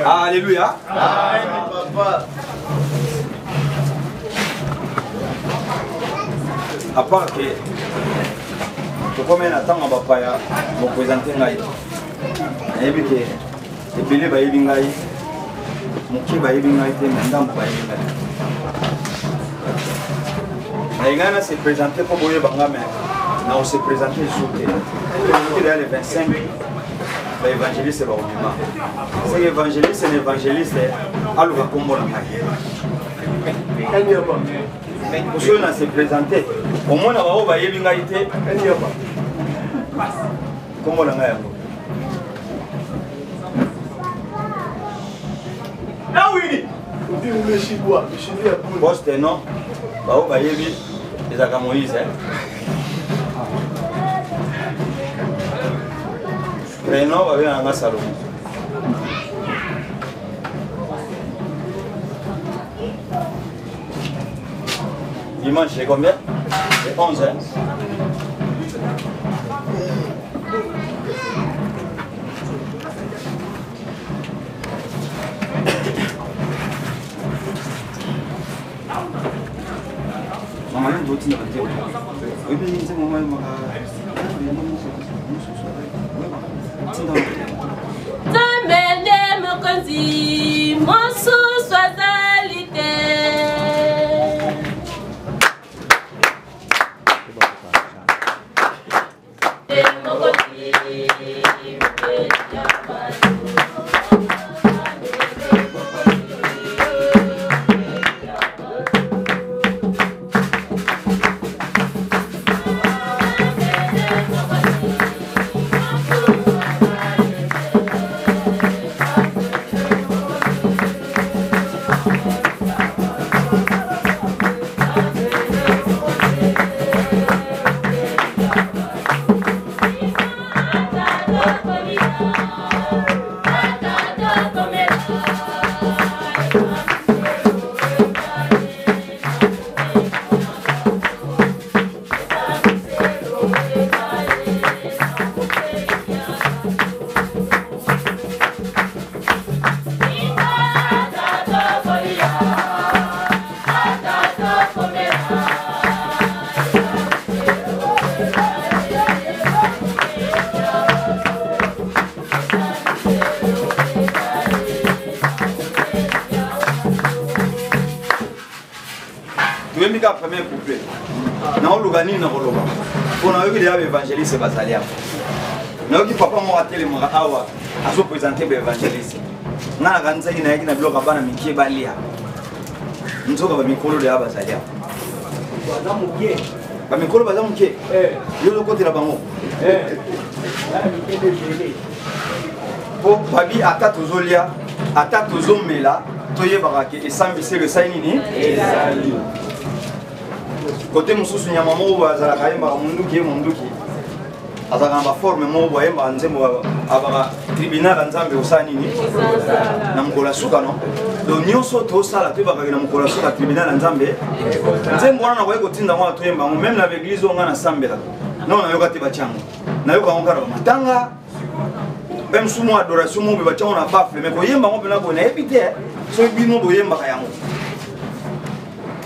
Alléluia. À part que je attends me présenter et puis je se présenter pour vous mais se présenter les 25 l'évangéliste est c'est l'évangéliste et l'évangéliste alors pour ceux qui se présenté au moins on va y aller comment on a ah oui poste non on va y aller les à Moïse prénom va bien en Salomon dimanche c'est combien? C'est 11 hein? Premier couplet. Non, l'organisme n'a pas l'oba. Pour nous, il y a l'évangéliste Basalia. Nous qui papa moi télé moi awa, à se présenter l'évangéliste. Na ganza ina yaki na bloka bana mikie balia. Nzoka ba mikolo de Basalia. bazamuke. Ba mikolo bazamuke. Yo lo côté la bango. Pour babi ata tozolia, ata tozomela, toye barake esambise le sainini. Côté mususu nyama mo bazala kayemba munduki munduki azaka ba forme mo boyemba nzembo abaka tribunal nzambe osani ni na mukola suka no do nyonso to sala to baka na mukola suka tribunal nzambe nzembo wana kwa iko tinda mwa to yemba même na église onga na sambela non na yoka tiba chango na yoka ngara matanga même sous moi adoration mo be chango na bafle mais ko yemba mo bena ko na epite so bino boyemba kayango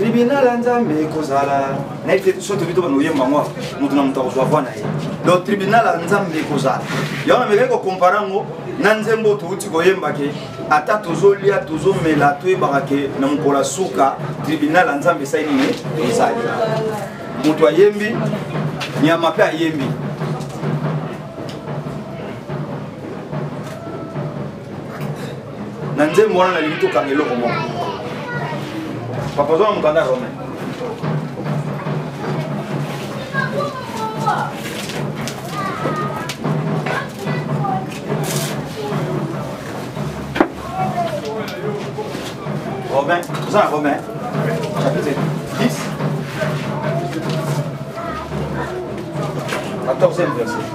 tribunal nzambe kozala na ite soto bito bano yemba ngwa mutu na mutu akuzwa na ye do tribunal nzambe kozala yona meke ko comparango na nzembo tuuti ko yemba ke ata tozolia tozomela toyebaka ke na mukola suka tribunal nzambe saini ni ezali mutu ayembi nyama pe ayembi na nzembo wana na limito kangelo ko mo papa zo mukanda Rome Romain, vous avez Romain chapitre 10 14e verset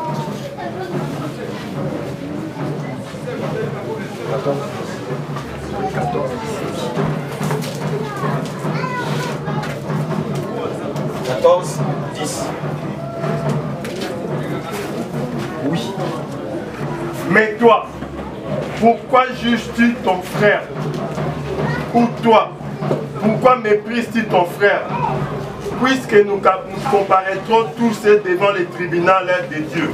14, 10. Oui. Mais toi, pourquoi juges-tu ton frère? Ou toi, pourquoi méprises-tu ton frère? Puisque nous comparaîtrons tous devant le tribunal de Dieu.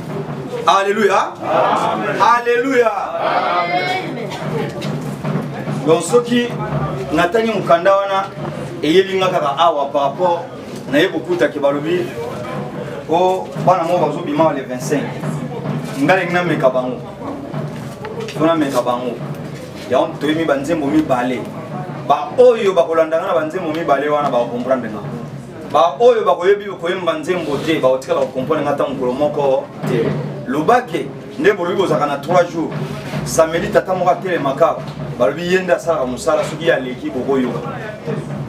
Alléluia. Amen. Alléluia. Amen. Donc ceux qui n'atteignent pas Kandawana et Yelinga Kaka Awa par rapport à Nayebukuta Kibalobi au Banamo Bazo Bima le 25. Ngalengna Mekabango. Fona Mekabango. Ya on toimi banzembo mi balé. Ba oyo bakolandanga banzembo mi balé wana ba comprendre nga. Ba oyo bakoyebi koyemba nzembo te ba otika ba comprendre ngata mukolo moko te. Lobake nde bolobi bozaka na 3 jours. Samedi tata moka tele makaba. Balobi yenda sala musala soki ya leki bokoyo.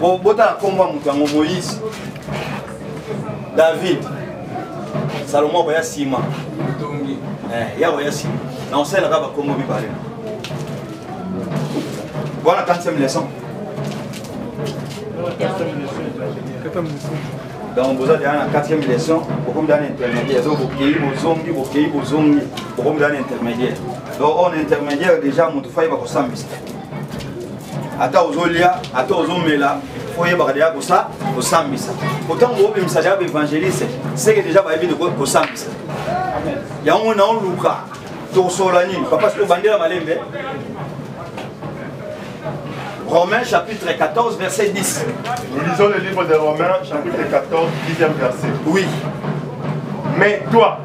Bo bota komba mutango Moïse. David. Salomon ba ya sima. Ya ba ya sima. Na on sait là ba kombo bi balé. Voilà 4e leçon. Donc vous avez la 4e leçon, beaucoup d'intermédiaires. Donc beaucoup d'intermédiaires. Donc on intermédiaire déjà mon faille va s'ambis. Ata ozolia, ata ozomela, foye bagadia ko ça, ko sambisa. Autant vous be message évangéliste, c'est que déjà va de ko sambisa. Amen. Ya on na luka to solani, papa ce bandera malembe. Romains chapitre 14 verset 10. Nous lisons le livre de Romains chapitre 14 10e verset. Oui. Mais toi,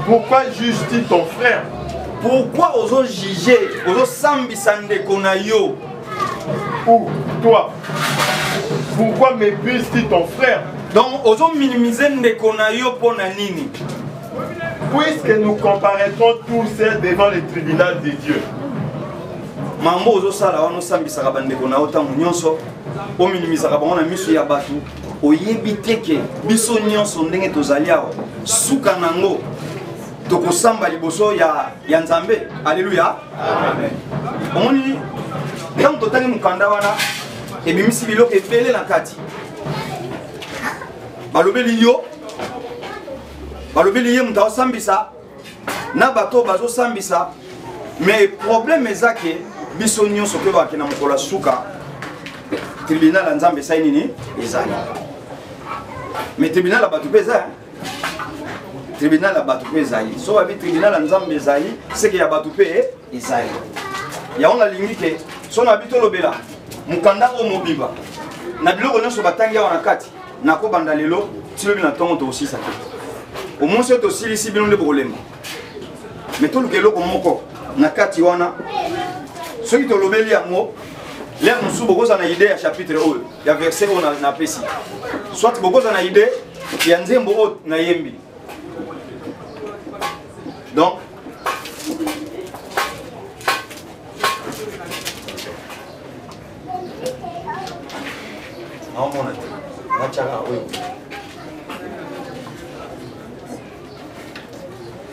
pourquoi juges-tu ton frère? Pourquoi oso juger, oso sambisande konayo? Ou toi, pourquoi méprises-tu ton frère? Donc oso minimiser ndekonayo pona nini? Puisque nous comparaîtrons tous devant le tribunal de Dieu. Mambo ozo sala wana sambisaka bandeko na otango nyonso o minimisaka bango na miso ya batu oyebi teke biso nyonso ndenge tozali awa suka nango tokosamba liboso ya Nzambe. Alléluia. Amen. Omoni ntango totangi mukanda wana ebimisi biloko ebele na kati balobeli yo balobeli ye muta osambisa na bato bazo sambisa mais problème ezake biso nyonso pe bakena mokolo suka tribunal ya Nzambe sai nini ezali mais tribunal ya bato pe ezali tribunal ya bato pe ezali so babi tribunal ya Nzambe ezali seke ya bato pe ezali ya on alingi ke so na bito lobela mukanda o mobimba na biloko nyonso batangi awa na kati na kobanda lelo tilobi na ntongo tokosisa te au moins c'est aussi ici bien le problème mais tout le keloko moko na kati wana ceux qui te lobeli amo l'air nous sous beaucoup na idée à chapitre o ya verset on na pesi soit beaucoup na idée ya nzembo o na yembi donc non mon na chaka oui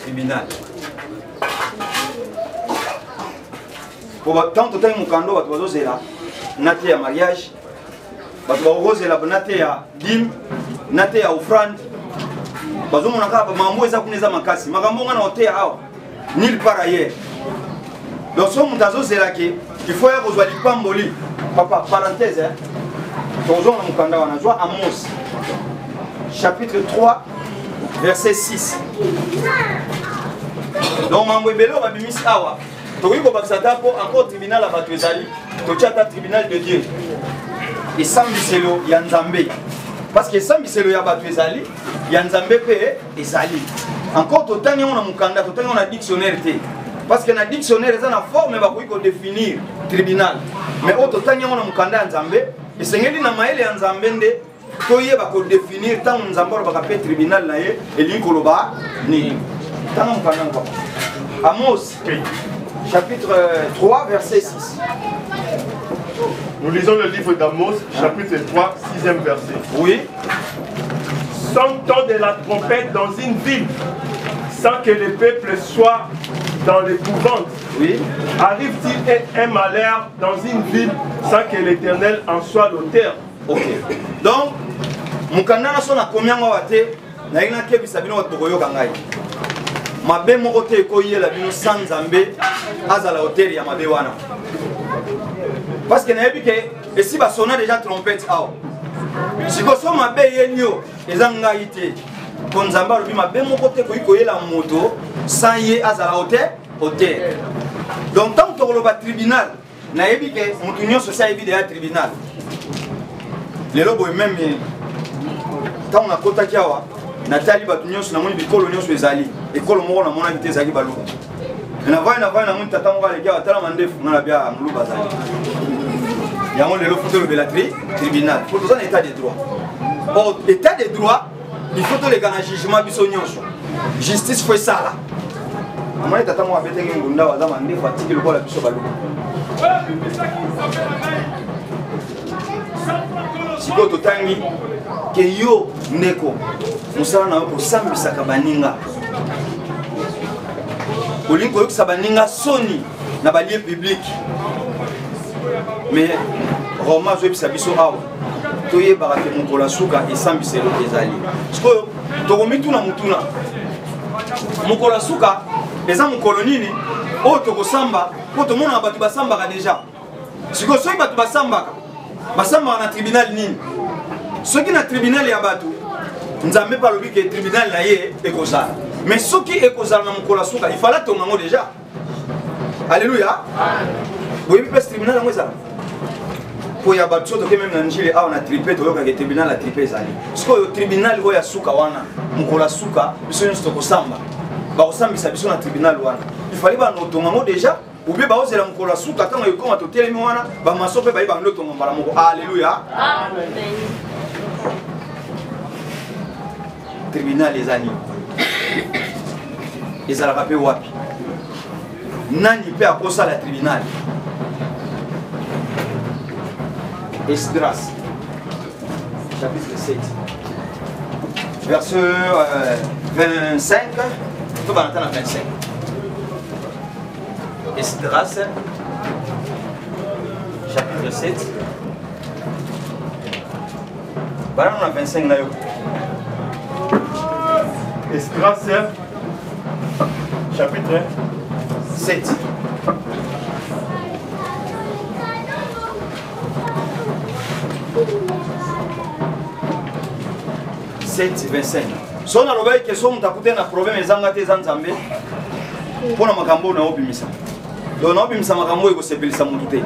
tribunal. Pour tant de temps mon cando va te zéla, naté à mariage, va te rosela naté à dim, naté à offrande. Bazo mon akaba mambo eza kuneza makasi, makambo ngana ote awa, nil par ailleurs. Donc so mutazo zela ke, il faut y kozwa lipamboli. Papa parenthèse hein. Tozo mon cando wana joa Amos. Chapitre 3 verset 6. Donc mambo ebelo ba bimis awa. Toki ko bakisa tapo encore tribunal à bato ezali. Tochata tribunal de Dieu. Et sambiselo ya Nzambe. Parce que sambiselo ya bato ezali, ya Nzambe pe ezali. Encore totani on a mukanda, totani on a dictionnaire te. Parce que na dictionnaire eza na forme ba ko définir tribunal. Mais au totani on a mukanda Nzambe, esengeli na maele ya Nzambe nde toyeba ko définir tant Nzambe ba ka tribunal na ye elikoloba ni. Amos, chapitre 3, verset 6. Nous lisons le livre d'Amos, chapitre 3, 6e verset. Oui. Sonne-t-on de la trompette dans une ville? sans que le peuple soit dans l'épouvante? Oui. Arrive-t-il un malheur dans une ville sans que l'Éternel en soit l'auteur? Ok. Donc, mukanda na sona combien wa te na ina ke bisabino wa tokoyo kangai. Mabe moko te ko yela bino sans Nzambe azala auteur ya mabe wana. Parce que na yebi ke esi ba sona déjà trompette aw. Si ko so mabe yenyo ezanga ite. Ko Nzambe alobi mabe moko te ko yela moto sans ye azala auteur. Donc tant que le tribunal na yebi ke mutu nyonso sa yebi de tribunal. Les lobos même quand on a kotaki awa natali batu nyonso na moni bikolo nyonso ezali ekolo moko na mona bite ezali baluka na vai na moni tata moko aleki awa tala mandefu na bia mulu bazali yango lelo foto le tribunal foto ça état de droit. Or état de droit il faut to le kana jugement biso nyonso justice foi ça là mona tata moko abetenge ngunda wa za mandefu atiki lokola biso baluka. Siko totangi ke yo ndeko musala na ko sambisa kabaninga olingo yo sabaninga soni na balie public mais Roma zo bisa biso aw toye barake mukola suka esambiselo ezali siko tokomitu na mutuna mukola suka eza mukolo nini o tokosamba ko tomona batu basambaka déjà siko soki batu basambaka basamba na tribunal nini soki na tribunal ya batu Nzambe palobi ke tribunal na ye ekozala mais soki ekozala na mukola suka il fallait tongango déjà. Alléluia. Oui puis tribunal na mweza po ya batu to ke même na njile awa na tripe to yoka ke tribunal la tripe ezali siko yo tribunal oya suka wana mukola suka biso nyonso tokosamba bakosambisa biso na tribunal wana il fallait ba no tongango déjà ou bien baozela mukola suka tango yekoma totelemi wana bamaso mpe bayiba ndo tongo mbala moko. Alléluia. Amen. Tribunal ezali ezalaka mpe wapi nani mpe akosala tribunal? Esdras chapitre 7 verset 25 to banata na 25. Esdras chapitre 7 banana na 25 na yo. Esdras chapitre 7 7:25. So na lobai ke so mutakute na problème ezanga te za Nzambe pona makambo na obimisa. Do na obimisa makambo eko sepelisa mutu te.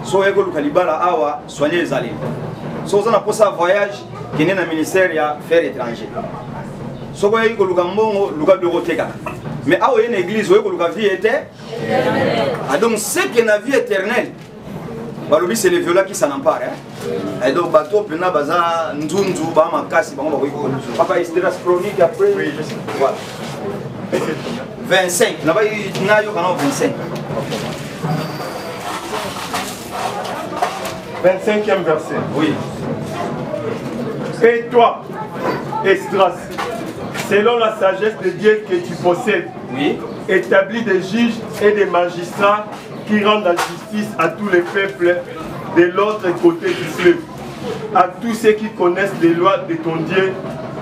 So eko lukalibala awa soigner ezali. So za na posa voyage kene na ministère ya affaires étrangères. So ko eko lukambongo luka biro teka. Mais awa une église eko luka vie éternelle. Ah donc c'est que na vie éternelle. Balobi c'est les violents qui s'en emparent. Et donc bateau pena baza nzunzu ba makasi bango bako papa Esdras chronique après. Oui, je sais. Voilà. 25. Là-bas il na yo kana 25. 25e verset. Oui. Et toi, Esdras, selon la sagesse de Dieu que tu possèdes, Oui. établis des juges et des magistrats qui rendent la justice à tous les peuples de l'autre côté du fleuve, à tous ceux qui connaissent les lois de ton Dieu,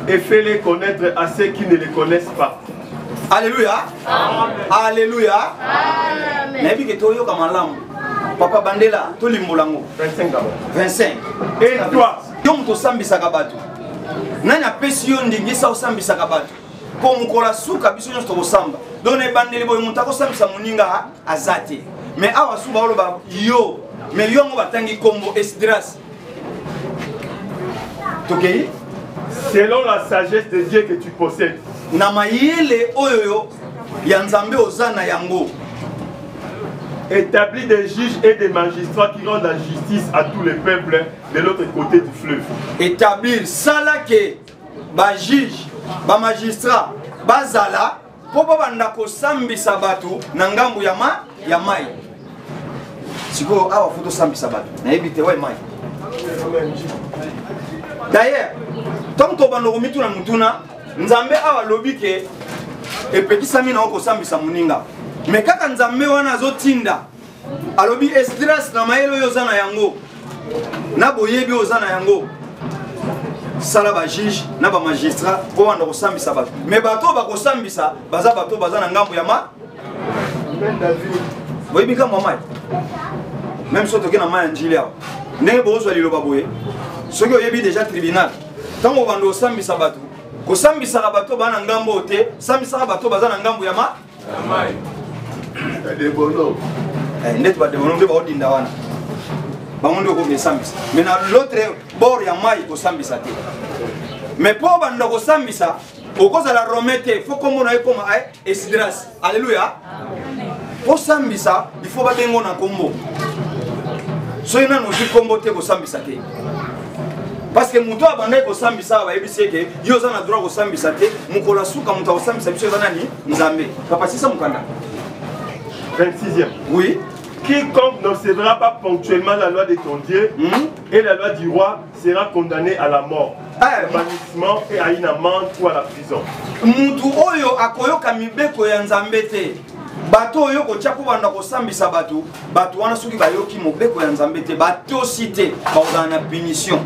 et fais-les connaître à ceux qui ne les connaissent pas. Alléluia. Amen. Alléluia. Amen. Nabi ke toyo kamalam. Papa Bandela, to limbolango. 25 d'abord. 25. Et toi, yo muto sambisa kabatu. Nani apesi yo ndingisa osambisa kabatu. Po mukola suka biso nyonso tokosamba. Donc na bandeli boy muta kosambisa muninga azate. Mais awa suba oloba yo, mais yo ngo batangi kombo Esdras. Tokei? selon la sagesse de Dieu que tu possèdes, na mayele oyo ya Nzambe ozana yango, établis des juges et des magistrats qui rendent la justice à tous les peuples de l'autre côté du fleuve. Établir sala ke ba juge, ba magistrat, ba zala po banda ko sambisa batu na ngambu ya mai. Siko awa foto sambisa batu na ebite wa mai. D'ailleurs, tant que bando mitu na mutuna nzambe awa lobi ke epekisami na okosambisa moninga mais kaka nzambe wana azotinda alobi Esdras na mayelo oyo oza na yango na boyebi oza na yango sala ba juge na ba magistrat po wanda kosambisa bato mais bato bakosambisa baza bato baza na ngambo ya ma boyebi kama mai même so toke na mai ya njili awa ndenge bozwa liloba boye soki oyebi déjà tribunal ntango banda kosambisa bato kosambisaka bato bana ngambo te sambisaka bato baza na ngambo ya ma ndeto badebono nde baodinda wana bango nde okokesambisa mais na l'autre bord ya mai kosambisa te mais mpo banda kosambisa okozala rome te fo kombo na ye koma Esdras alleluya po sambisa il faut babengo na kombo soki nano ozwi kombo te kosambisa te parce que moto abandaki kosambisa bayebisi eke yo oza na droit kosambisa te mokolo asuka moto akosambisa biso eza nani nzambe papa sisa mokanda 26e. oui. Quiconque n'observera pas ponctuellement la loi de ton Dieu et la loi du roi sera condamné à la mort, au bannissement et à une amende ou à la prison. Mutu oyo akoyoka mibeko ya nzambe te. Bato oyo kotia po banda kosambisa bato, bato wana soki bayoki mobeko ya nzambe te, bato cité bakozala na punition.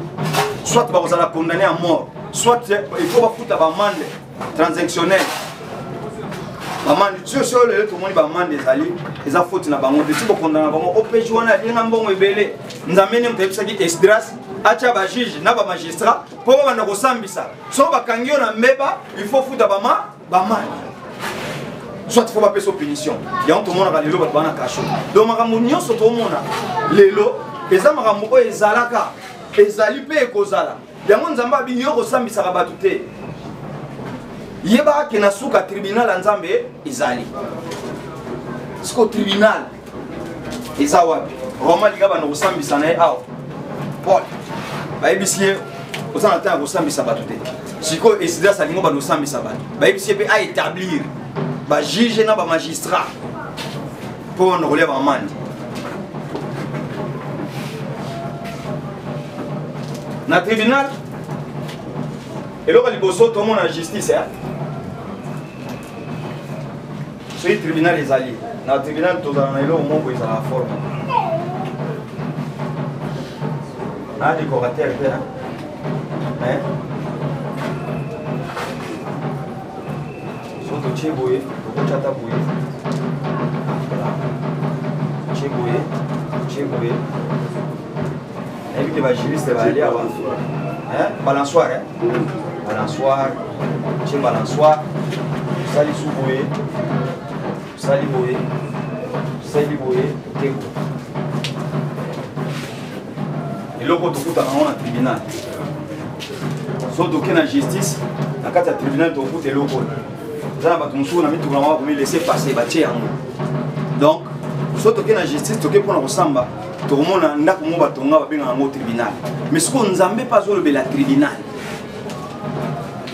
Soit bakozala condamné à mort, soit il faut bafuta bamande transactionnelle. Bamande sur le tout monde bamande ezali eza faute na bango de tipo condamné bango OPJ wana linga mbongo ebele nzambe ne mtebisaki Esdras acha ba juge na ba magistrat po banda kosambisa so bakangio na mbeba il faut futa bamande soit il faut pas payer punition ya on to mona lelo bato bana kasho donc makambo nyonso to mona lelo eza makambo oyo ezalaka ezali pe ekozala yango nzambe abi yo kosambisa bato te yeba ke na suka tribunal ya nzambe ezali siko tribunal eza wapi roma liga bana kosambisa na ye awa Paul bayebisi ye oza na ntango kosambisa bato te siko Esdras alingo bana kosambisa bato bayebisi ye mpe a établir bajuge na bamagistrat mpo bana kolia bamandi na tribunal eloko liboso tomona justice soki tribunal ezali na tribunal tozala na eloko moko ezala forme na décorateur mpe so totie boye tokotya ata boye totie boye nayebi te bajuriste baali awa balansoire balansoire tie balansoire tosali su boye tosali boye te boye eloko tokutana ngo na tribunal so toke na justice na kati ya tribunal tokuta eloko oyo eza na bato mosuku na mituku na mwa bakomi laisser passer batie yango donc so toke na justice toke mpona kosamba tokomona ndako mo batonga babengaka yango tribunal mais sikoyo nzambe mpe azolobela tribunal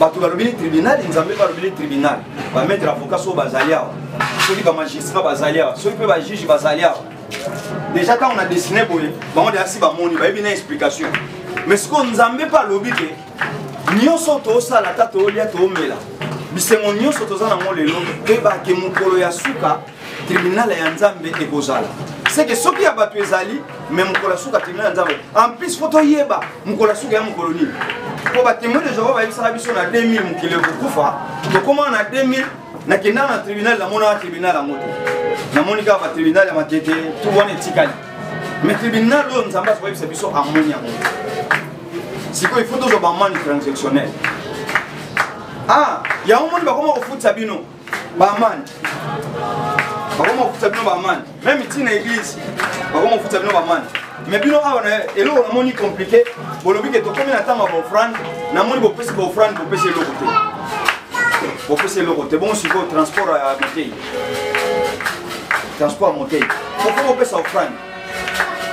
bato balobeli tribunal nzambe mpe alobeli tribunal bametre avocat soki bazali awa soki bamagistrat bazali awa soki mpe bajuge bazali awa déjà ntango na dessine boye bango deja si bamoni bayebi na explication mais sikoyo nzambe mpe alobi ke nyonso toosala ata toolia toomela bisengo nyonso toza nango lelo toyebake mokolo ya suka tribunal ya nzambe ekozala c'est que soki ya bato ezali mais mokolo ya suka tribunal ya nzambe en plus fo toyeba mokolo ya suka ya mokolo nini po batémoin de Jéhovah bayebisaka biso na 2000 mokili ekokufa tokomana na 2000 nakendaka na tribunal namonaka tribunal yango te namoni kaka batribunal ya matete tu wana etikali mais tribunal oyo nzambe azokoyebisa biso amoni yango sikoyo ifo tozwa bamani transactionnel yango moni bakoma kofutisa bino bamani bakoma kofutisa bino bamani même itina église bakoma kofutisa bino bamani mais bino awa eloko namoni compliqué bolobi ke tokomi na ntango ya baofrande namoni bopesi baofrande bopesi eloko te bopesi eloko te bongo sikoyo transport ya motei transport ya motei fofo bopesa ofrande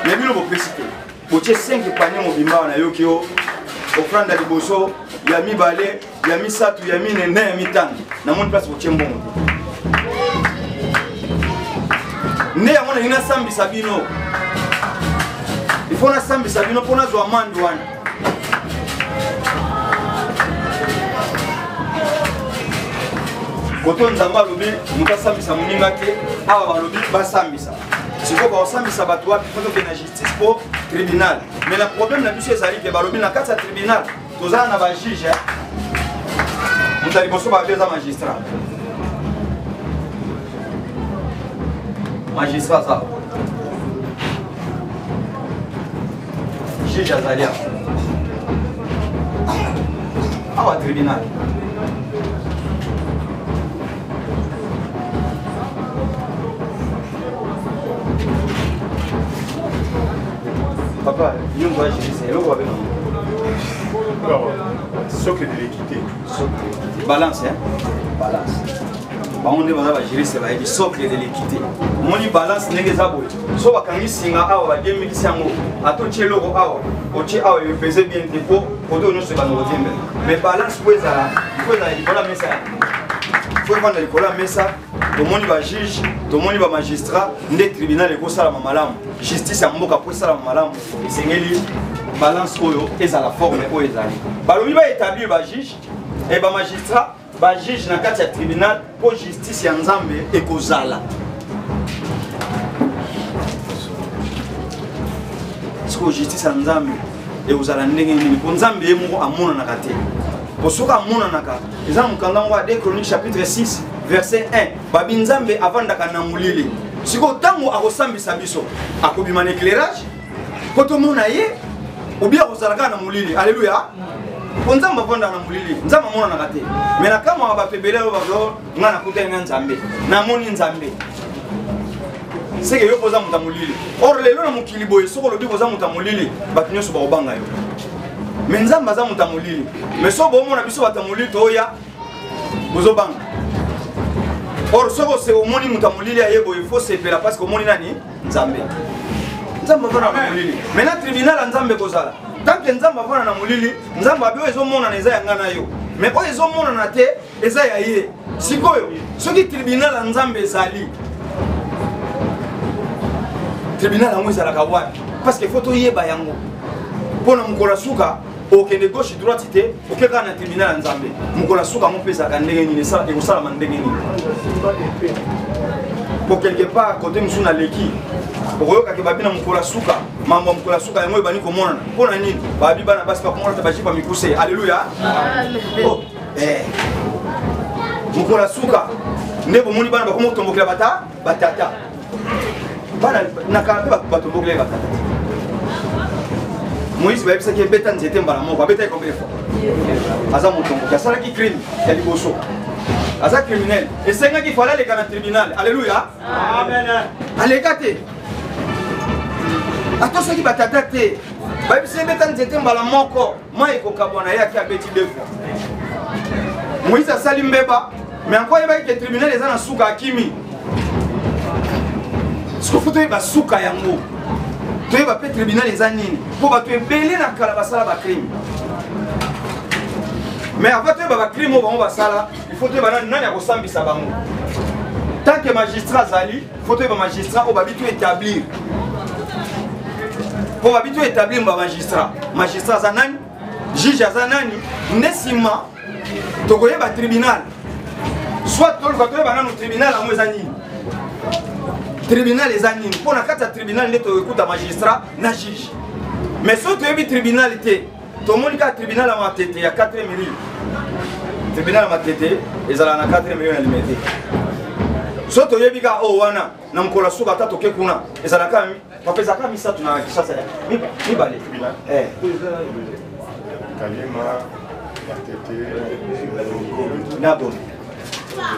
mais bino bopesi te botie 5 panier mobimba wana yoki yo ofrande ya liboso ya mibale ya misatu ya mine na ya mitano namoni place botie mbongo te nde yango nalingi nasambisa bino il faut nasambisa bino mpo nazwa mandi wana koto nzamba lobi mutasambisa muninga te awa balobi basambisa siko basambisa bato wapi foto ke na justice pour tribunal mais le problème na biso ezali ke balobi na kati ya tribunal tozala na ba juge mutali boso ba beza magistrat ça juge azalia awa tribunal papa, il y a un juge, c'est le roi. Socle de l'équité. Balance, hein? Balance. On est dans la gérer, c'est le socle de l'équité. Mon balance n'est pas bon. So va quand il signe à awa, bien mis ici en haut. À tout chez l'euro awa, au chez awa, il faisait bien des pots, pour donner ce qu'on va dire. Mais balance, il faut aller, il faut la mettre ça. Il faut prendre l'école, mais ça. Tout le monde va juge, tout le monde va magistrat, le tribunal est ça la malam, justice à mboka pour ça la malam, et c'est une balance oyo et ça la forme oyo ezali. Balobi va établir ba juge et ba magistrat, ba juge na kati ya tribunal pour justice ya nzambe et kozala. Siko justice ya nzambe et ozala ndenge nini ko nzambe yemo amona na kate. Posoka amona naka, ezali mukanda ngwa 2 Chroniques chapitre 6 verset 1. Babi nzambe avandaka na mulili. Siko tango akosambisa biso, akobima na éclairage. Koto mona ye, obia kozalaka na mulili. Alléluia. Ko nzambe avanda na mulili. Nzambe mona na kate. Mais na kama bapebele babo ngana kutena nzambe. Na moni nzambe. Seke yo poza muta mulili. Or lelo na mukili boye soko lobi poza muta mulili, batinyo so ba obanga yo. Mais nzambe aza muta mulili. Mais so bo mona biso bata mulili toya. Bozo banga. Or soko se omoni mutamulili ayebo il faut se pela parce que omoni nani nzambe nzambe vana na mulili mais na tribunal nzambe kozala tant que nzambe vana na mulili nzambe abio ezomona na eza yanga na yo mais ko ezomona na te eza ya ye sikoyo soki tribunal nzambe ezali tribunal yango ezalaka wapi parce que faut toyeba yango pona mukola suka okende gauche droite te okeka na tribunal nzambe mukola suka mo pesa ka ndenge nini ça et osala mandenge nini pour quelque part côté musuna leki okoyoka ke babina mukola suka mambo mukola suka yango ebani komona pona nini babi bana basi pa komona tabaji pa mikuse alléluia oh mukola suka ndebo moni bana bakomo tombokela batata bana nakala batombokela batata Moïse va dire que Bétan était mbala moko Bétan combien de fois Aza mutombo ya sala ki crime ya liboso Aza criminel et c'est nga qui fallait les dans tribunal alléluia amen alekate Attention qui batata te ba dire que Bétan était mbala moko moi ekokabwana yaki abeti 2 fois Moïse a sali mbeba mais encore il va que tribunal les ana suka akimi ce que faut te ba suka yango tu vas faire tribunal les années pour que tu belé na kala basala ba crime mais avant tu vas crime on va sala il faut que banane nani akosambisa bango tant que magistrat zali faut que magistrat on va bitu établir pour va bitu établir ba magistrat zanani juge zanani nesima to koyeba tribunal soit to va to banane tribunal amo ezani tribunal les animes pour la carte tribunal n'est pas magistrat na juge mais si tu es tribunal tout le monde a tribunal à ma tête il y a 4 millions tribunal à ma tête ils ont 4 millions à limiter si tu es bien oh wana na mkola suka tatu kekuna ils ont quand même papa ça quand même ça tu n'as pas ça mi balé Kalima la tête na bon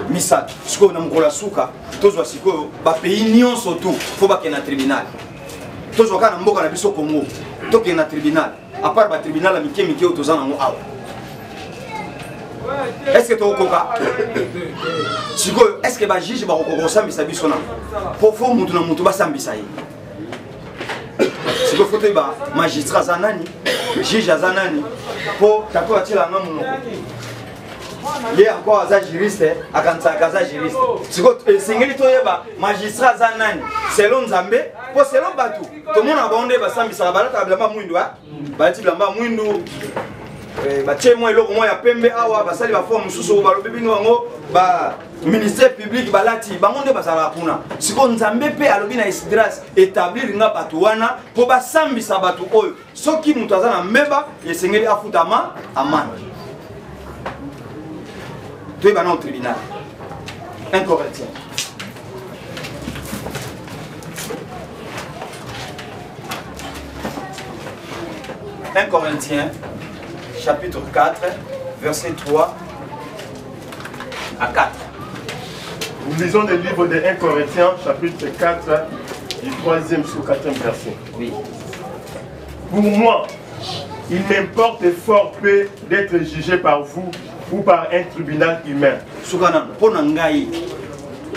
Misat, siko na mkola suka, tozwa siko ba pays nyonso tout, faut ba ke na tribunal. Tozwa kana mboka na biso Congo, to ke na tribunal. À part ba tribunal la mike tozana ngo awa. Est-ce que to koka? Siko est-ce que ba juge ba ko sambisa biso na? Faut mutu na mutu ba sambisa yi. Siko faut ba magistrat zanani, juge zanani, po tato atila ngamu. Il y a encore un juriste, un juriste. C'est magistrat Zanani, selon Zambé, pour selon Batou. Tout le monde a bandé, ça me semble que Blamba Mouindou, Bati Blamba Mouindou, batie moi eloko moi ya pembe awa basali ba forme mususu balobi bino bango ba ministère public balati bango nde basala kuna siko nzambe pe alobi na Esdras établir nga bato wana po basambisa bato oyo soki mutu aza na mbeba esengeli afutama amani toyeba na au tribunal 1 Corinthiens. 1 Corinthiens, chapitre 4, verset 3 à 4. Nous lisons le livre de 1 Corinthiens, chapitre 4, du 3e au 4e verset. Oui. Pour moi, il m'importe fort peu d'être jugé par vous ou par un tribunal humain. Soukanan, pona ngai,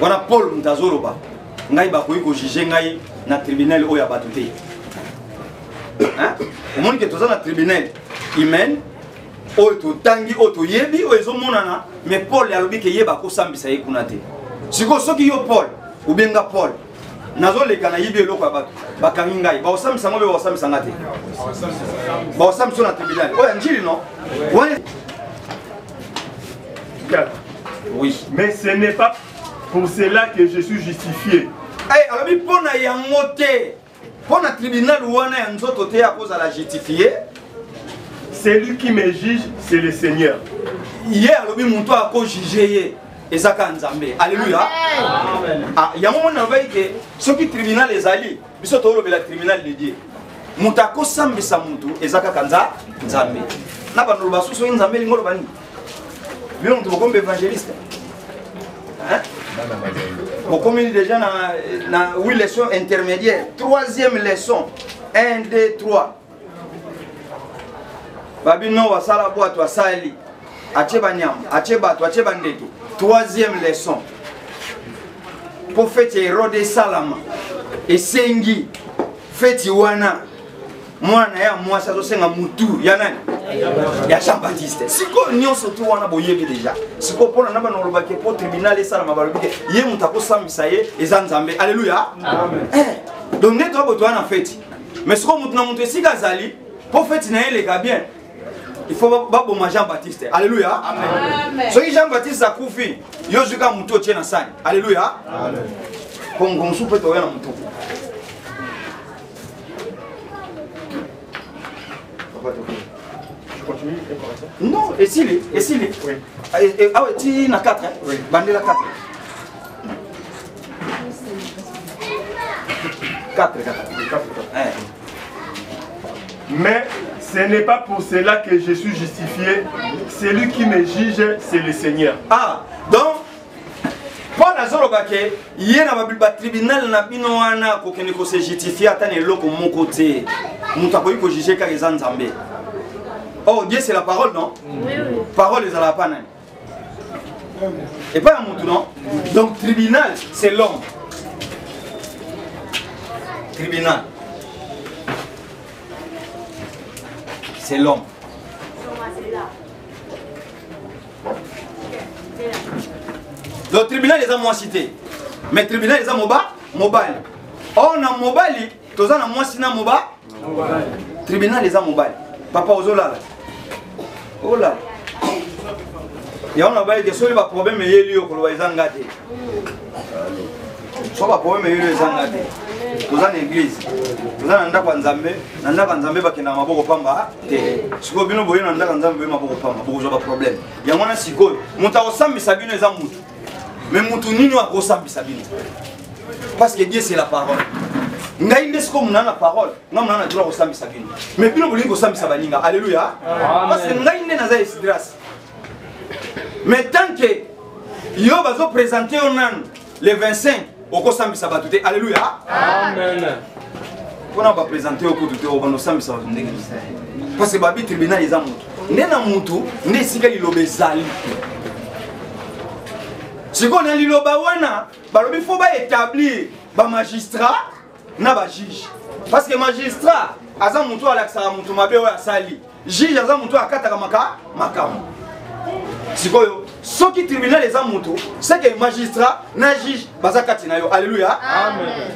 wana Paul mtazoroba, ngai bakoyi ko juger ngai na tribunal oya batute. Hein? Au monde que tu as un tribunal humain, oto tangi oto yebi o ezo monana, mais Paul ya lobi ke yeba ko sambisa ye kunate. Siko soki yo Paul, ou benga Paul, nazo le kana yibi eloko ya bato, bakangi ngai, ba osambisa ngobe ba osambisa ngate. Ba osambisa na tribunal. Oya njili no? Ouais. 4. Oui. Mais ce n'est pas pour cela que je suis justifié. Hey, alors pona yangote. Pour le tribunal où on est en autre côté à cause de la justifier, celui qui me juge, c'est le Seigneur. Hier, le monto a cause juger et ça quand Nzambe. Alléluia. Ah, il y a un moment où que ce qui tribunal les alliés, biso tolo be la tribunal de Dieu. Monta ko sambi sa monto et ça quand Nzambe. Na ba no ba suso Nzambe ngolo bani. Lui on te comme évangéliste. Hein? On est déjà dans 8 leçons intermédiaires. 3e leçon. 1, 2, 3. Babino wa sala boa to asali. Acheba nyam, acheba to acheba ndeke. 3e leçon. Prophète Hérode Salama. Esengi feti wana. Mwana ya mwasa zo senga mutu ya nani? Ya Jean Baptiste. Siko nyonso tu wana boyebi déjà. Siko pona naba no lobake po tribunal esala mabalobike ye mutako sambisa ye eza Nzambe. Alléluia. Amen. Donc ne to boto wana feti. Mais siko mutu na mutu esika zali po feti na ele ka bien. Il faut babo Jean Baptiste. Alléluia. Amen. So Jean Baptiste akufi yo zuka mutu otie na sani. Alléluia. Amen. Kongo musupe to yana mutu. Je continue. Non, et s'il est, Oui. Ah ouais, tu n'as 4, hein? Oui. Bandé la 4. 4. Mais ce n'est pas pour cela que je suis justifié. Celui qui me juge, c'est le Seigneur. Ah, donc, Paul Azorobake, hier na ba tribunal na bino wana ko kene ko se justifier atane loko mon côté. Mutako ko juger ka les Nzambe. Oh, Dieu c'est la parole, non? Oui, oui. Parole est à la panne. Et pas un mouton, non? Donc, tribunal, c'est l'homme. Tribunal. C'est l'homme. Donc, tribunal, les a moins cités. Mais tribunal, les a mobile. On a mobile, tous en a moins ciné mobile. Tribunal, les a mobile. Papa Ozola. Oh là. Il y a un problème mais il y a problème. So ba problème yule zangate. Tozana église. Tozana ndako nzambe, ndako nzambe bakenda maboko pamba te. Siko bino boye na ndako nzambe maboko pamba, boko zo ba problème. Ya mwana siko, muta osambisa bino eza mutu. Mais mutu nini wa kosambisa bino? Parce que Dieu c'est la parole. Ngai ndesko muna na parole, nga muna na droit kosambisa bino. Mais bino bolingo kosambisa baninga. Alléluia. Parce que ngai nde naza Esdras. Mais tant que yo bazo présenter onan le 25 au sambisa batute. Alléluia. Amen. On va présenter au côté au bano sambisa batute. Parce que babi tribunal les amutu. Nena mutu ne sika lilobe zali. Siko na liloba wana balobi faut ba établir ba magistrat na ba juge. Parce que magistrat aza mutu alakisa mutu mabe wa sali. Juge aza mutu akataka makamu. Sikoyo soki tribunal les amutu c'est que magistrat na juge bazakati na yo. Alléluia. Amen.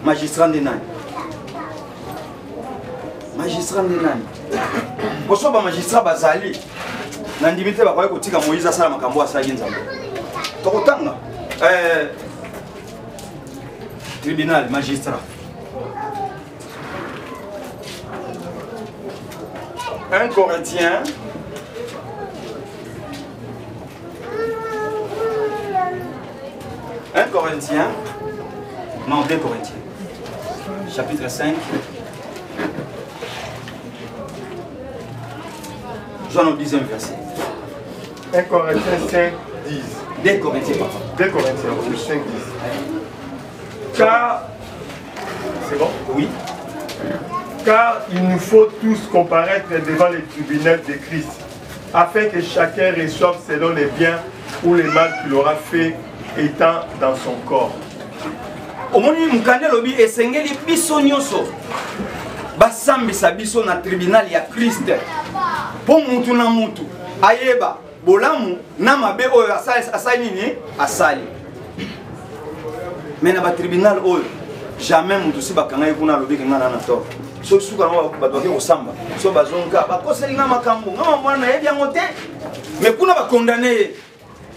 Magistrat de nani? Magistrat de nani? Boso ba magistrat bazali. Na ndimite ba kwa kotika Moïse asala makambo asali nzambe. Tokotanga tribunal magistrat. 1 Corinthiens non 2 Corinthiens chapitre 5 Jean au 10e verset. 1 Corinthiens 5, 10. 2 Corinthiens, papa. 2 Corinthiens 5, 10. Car, c'est bon? Oui. Car il nous faut tous comparaître devant les tribunaux de Christ, afin que chacun reçoive selon les biens ou les mal qu'il aura fait étant dans son corps. Omoni mukande lobi esengeli biso nyonso basambisa biso na tribunal ya Christ po mutu na mutu ayeba bolamu na mabe oyo asali nini asali mais na ba tribunal oyo jamais mutu si bakanga kuna lobi ngana na to so suka na bato ke kosamba so bazonka bakoseli na makambo ngama mwana yebi yango te mais kuna ba condamner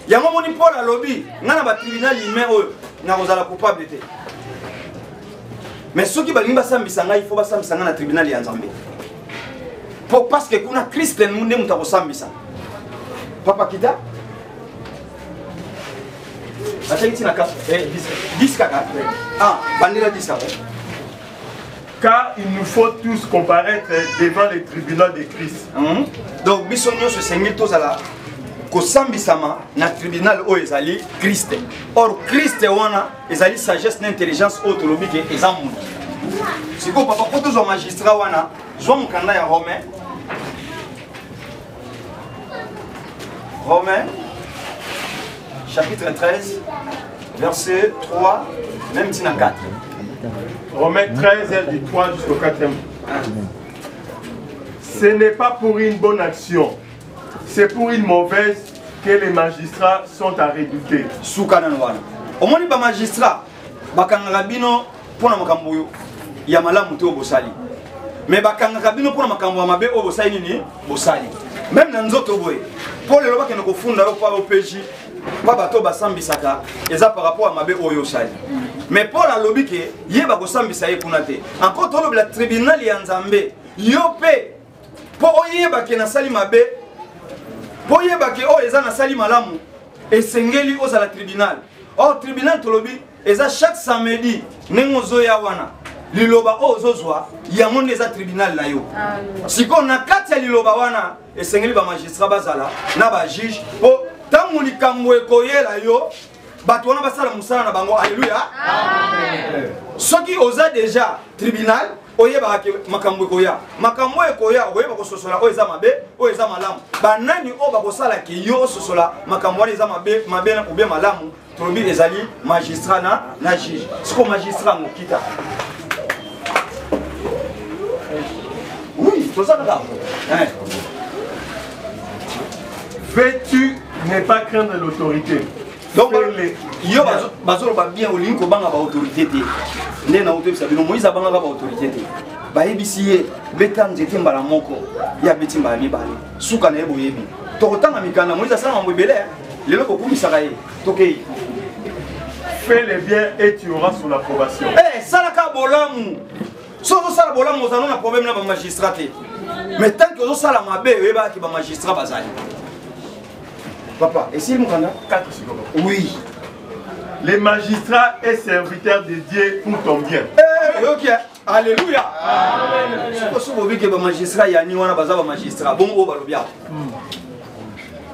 yango moni Paul alobi ngana ba tribunal humain oyo na kozala coupable te. Mais ceux qui balingi basambisa ngai faut basambisa na tribunal ya Nzambe. Parce que kuna Christ munde muta kosambisa. Papa kita? Achaiti na 10 kaka. Ah, bandira 10 kaka. Car il nous faut tous comparaître devant les tribunaux de Christ. Donc bisonyo se sengi tozala kosambisama na tribunal o ezali Christ. Or Christ wana ezali sagesse na intelligence autre lobi ke ezamu. Siko papa ko tozo magistrat wana zo mukanda ya Romain. Romain chapitre 13 verset 3 même tina 4. Romains 13 du 3 jusqu'au 4e. Ce n'est pas pour une bonne action, c'est pour une mauvaise que les magistrats sont à redouter. Soukananwana. Au moins, les magistrats, bakangabino pour la makambo ya malamu te obosali. Mais bakangabino pour la makambo mabe obosali ni bosali. Même dans nzoto boy. Pour le loba kenoko funda yo pa OPJ, pa bato basambisaka eza par rapport à mabe oyo sali. Mais pour la lobby ke yeba kosambisa ye kuna te. Encore tolo la tribunal ya Nzambe. Yo pe po oyeba ke na sali mabe Boye bake o eza na sali malamu esengeli oza la tribunal. Or tribunal tolobi eza chaque samedi nengozo ya wana. Liloba o ozozwa ya monde eza tribunal na yo. Siko na kati ya liloba wana esengeli ba magistrat bazala na ba juge po tangu likambo ekoyela yo bato wana basala musala na bango. Alléluia. Amen. Soki oza déjà tribunal oyeba ke makambo ekoya oyeba kososola o eza mabe o eza malamu banani o bakosala ke yo sosola makambo eza mabe na ubie malamu tolobi ezali magistrat na juge siko magistrat mokita oui tout ça là. Veux-tu ne pas craindre l'autorité? Donc yo bazolo ba bien olinko banga ba autorité te ndé na autorité sabino Moïse banga ba autorité te ba ebisiye betan nzete mbala moko ya beti mbala mibale suka na yebo yebi to kotanga mikanda Moïse asala mambo ebele lelo ko kumisaka ye tokei fais le bien et tu auras son approbation. Salaka bolamu so sala bolamu ozana na problème na ba magistrat te mais tant que sala mabe yeba ki ba magistrat bazali. Papa, et si le Moukanda 4 secondes. Oui. Les magistrats et serviteurs de Dieu pour ton bien. Ok. Alléluia. Amen. Si vous voulez que les magistrats, il y a ni un magistrat. Bon, on va le bien.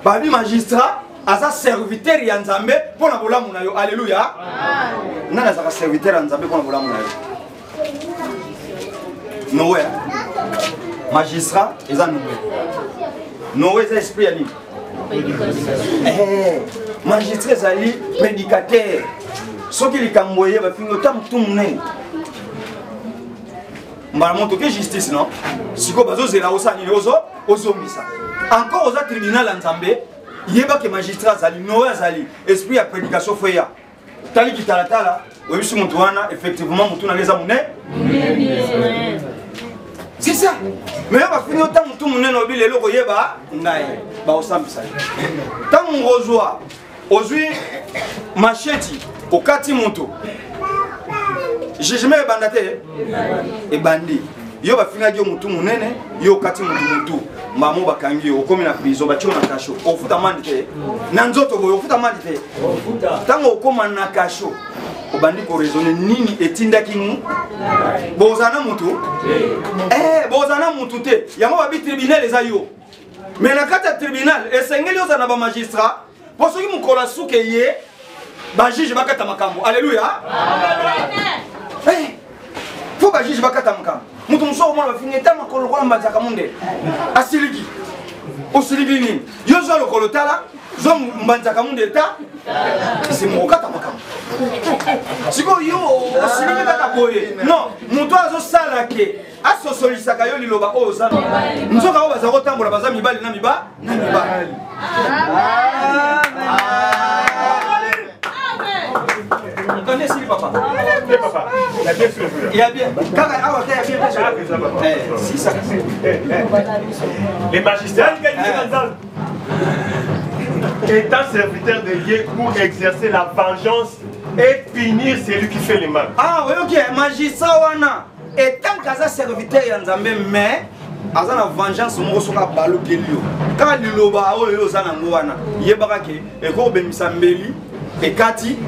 Babi magistrat, asa serviteur ya Nzambe pour la bola munayo. Alléluia. Amen. Nana asa serviteur ya Nzambe pour la bola munayo. Noé. Magistrat, ils ont Noé. Noé, c'est esprit à lui. Magistrat zali prédicateur soki likamboye ba fingo tam tumne mbala moto ke justice non siko bazo zela osani ozo misa encore aux tribunal Nzambe yeba ke magistrat zali Noé zali esprit ya prédication foya tali kitalatala oyebisu mutu wana effectivement mutu na leza mune C'est ça. Mais on va finir autant que tout le monde est le koyeba, naïe, bah au samedi ça. Tant on reçoit, aujourd'hui, machette, au kati monto. Jugement est bandaté et bandit. Yo va finir yo mutu munene, yo kati mutu. Maman bakangi au comme na prison, ba tio na kacho. Au futa mandite. Na nzoto boyo futa mandite. Tant au comme na kacho. Au bandit ko raisonner nini etinda kingu. Bozana mutu. Bozana mutu te. Yango ba bi tribunal eza yo. Mais na kata tribunal, esengeli ozana ba magistrat. Pour ceux qui mukola suke ye, ba juge bakata makambo. Alléluia. Amen. Faut ba juge bakata makambo. Mutu muso au moins va finir tellement qu'on le voit en bazaka monde. Asiliki. Osiliki ni. Yo zo le kolotala, zo mbanzaka monde ta. C'est mon kata makambo. Siko yo osiliki kata boye. Non, mutu azo salake. Aso solisaka yo liloba o za. Nzoka o bazako tambola baza mibali na miba, na miba. Vous connaissez le papa? Oui, papa. Il a bien fait. Il a bien. Quand il a bien fait. Si ça. Les magistrats étant serviteurs de Dieu pour exercer la vengeance et punir celui qui fait le mal. Ah oui, ok. Magistrat wana étant qu'à serviteur yanzambe mais aza na vengeance mo soka balu kelio. Quand liloba oyo zana ngwana yebaka ke eko bemisa mbeli ekati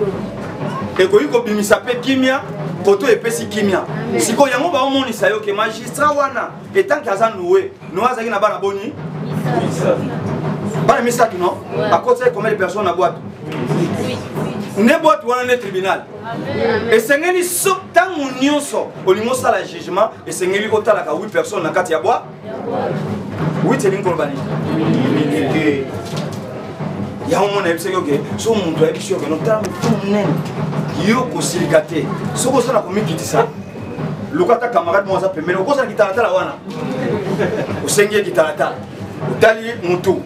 eko yiko bimisa pe kimia koto epesi kimia. Siko yango ba omonisa yo ke magistrat wana etant qu'aza noué no azaki na bana boni. Bana misa tu non? À côté combien de personnes à boîte? Ne boîte wana ne tribunal. Et sengeli so tango nyonso olingo sala jugement et sengeli otala ka 8 personnes na kati ya boîte. 8 elingo bali. Ya on a dit que so muntu a dit que no tamu tunen yo ko silikate so ko sala ko mikiti sa lokata camarade mo za pemelo ko sala kitalata la wana usenge kitalata utali mutu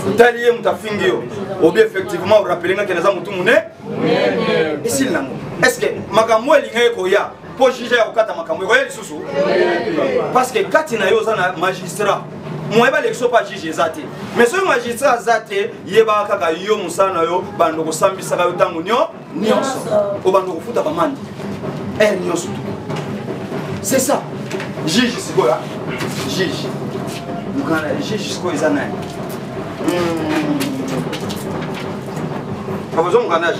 utali mutafingi yo obi effectivement on rappeler que naza mutu mune ici là est-ce que makambo elinga ko ya po juger ya okata makambo ko ya lisusu parce que kati na yo za na magistrat moi ba l'exo pas juger zate mais ce magistrat zate yeba kaka yo musana yo bando ko sambisa ka yo tangu nyonso o bando ko futa ba mandi nyonso c'est ça juge c'est quoi juge mukana juge c'est quoi ezana pas besoin mukana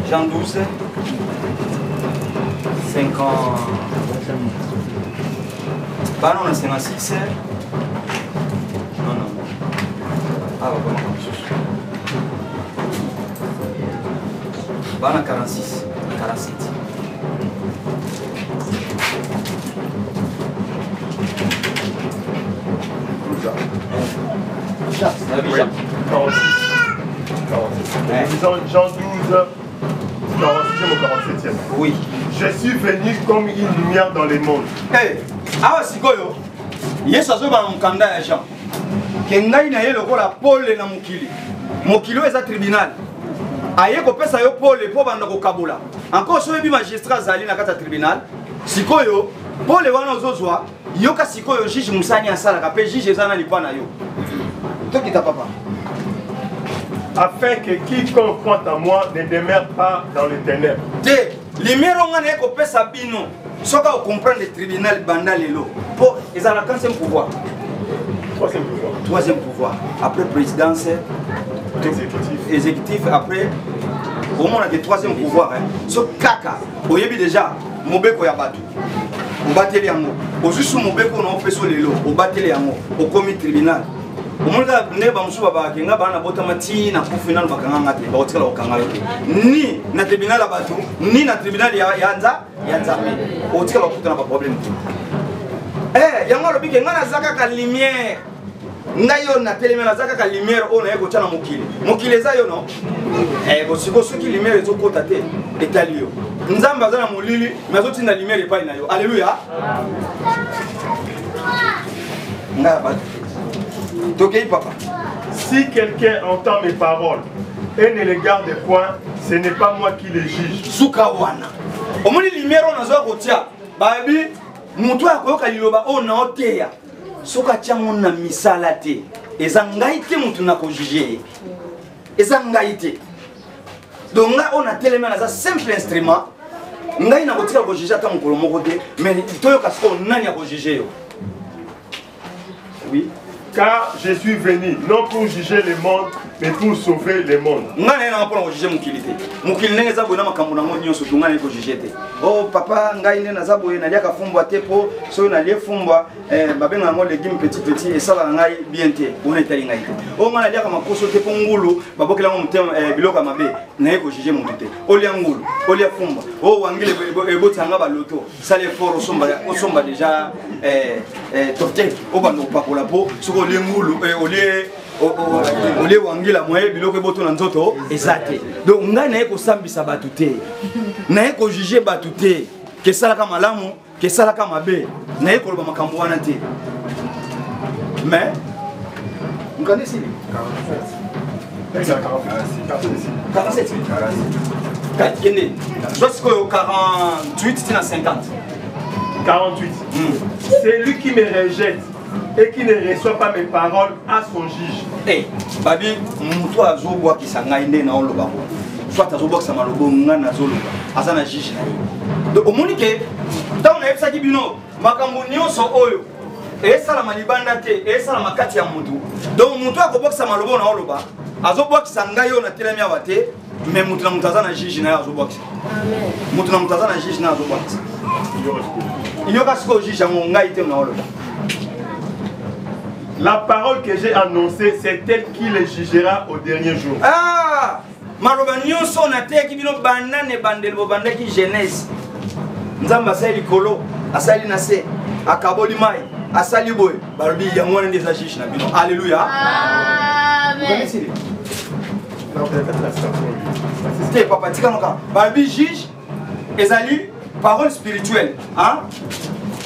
Jean 12 50 bah non, on a 56. Non. Ah, bah, comment bah, on a 46. 47. Jean 12, 46e ou 47e. Oui. Je suis venu comme une lumière dans le monde. Hey, ah sikoyo. Yesu azoba mukanda ya Jean. Kengai na ye lokola pole na mukili. Mukili eza tribunal. Aye ko pesa yo pole po banda ko kabula. Encore so bi magistrat zali na kata tribunal. Sikoyo pole wana ozozwa yoka sikoyo juge musani asala ka pe juge ezana lipana yo. Tokita papa. Afin que quiconque croit en moi ne demeure pas dans les ténèbres. Lumière on a ko pesa bino. Soka au comprendre le tribunal banda lelo. Pour ils ont la quatrième pouvoir. Troisième pouvoir. Après présidence exécutif après au moins on a des troisième pouvoir hein. So kaka oyebi déjà mobeko ya batu. O bateli yango. Ozusu mobeko na opeso lelo. O bateli yango. O komi tribunal. Omonga neba musuba ba kenga bana botamati na ku final bakanga ngate ba otikala okanga yote ni na tribunal la batu ni na tribunal ya nzambe otikala okutana ba problème yango lobi kenga na zaka ka lumière ngayo na telemena zaka ka lumière ona yeko tana mokili za yo no bosiko soki lumière ezokota te etali yo nzambe azana molili mais azotinda lumière epai na yo alléluia nga ba papa. Si quelqu'un entend mes paroles et ne les garde point, ce n'est pas moi qui les juge. Sukawana. omoni lumière on azo kotia babi mutu akoyoka liloba on na oteya soka tiango na misala te eza ngai te mutu na ko juger eza ngai te donc nga on a tellement na simple instrument ngai na kotika ko juger ta mukolo moko te mais toyoka siko nani ko juger yo. Oui. Car je suis venu non pour juger le monde, mais pour sauver le monde. Oh papa, ngai ne nazabo ye nalia ka fumbwa te po so na lie fumbwa babenga ngo légumes petit et ça va ngai bien te on est ngai. Oh ngana lia ka makoso te po ngulu babokela ngo mtem biloko mabe na ko juger mon te. Olia ngulu, olia fumbwa. Oh wangile ebotanga ba loto. Ça les fort osomba déjà torté au bando pakola po soko lengulu olie wangila moye biloko boto na nzoto ezate. Donc ngai na ko sambisa batu te. Na ko juger batu te. Ke sala ka malamu, ke sala ka mabe. Na ko loba makambo wana te. Mais vous connaissez 47. 48 à 50. 48. C'est lui qui me rejette et qui ne reçoit pas mes paroles à son juge. Eh, babi, mutu azoboa ki sangainde na oloba. Soit azoboa ki samalobo ngana zoloba. Azana juge na ye. Donc omoni ke tant na epsa ki bino makambo nyonso oyo esala malibanda te esala makati ya mutu. Donc mutu akoboa ki samalobo na oloba. Azoboa ki sangai yo na telemi awate. Mais mutu na mutu azana juge na azoboa ki. Amen. Mutu na mutu azana juge na azoboa ki. Il y a ce que juge à mon gars. La parole que j'ai annoncée, c'est elle qui les jugera au dernier jour. Ah! Marobagnon son attaque qui vient banane et bandel bobande qui jeunesse. Nzamba sali kolo, asali nase, akaboli mai, asali boy. Barbi ya mwana des ajish na bino. Alléluia. Amen. C'est papa tika noka. Barbi juge ezali parole spirituelle, hein?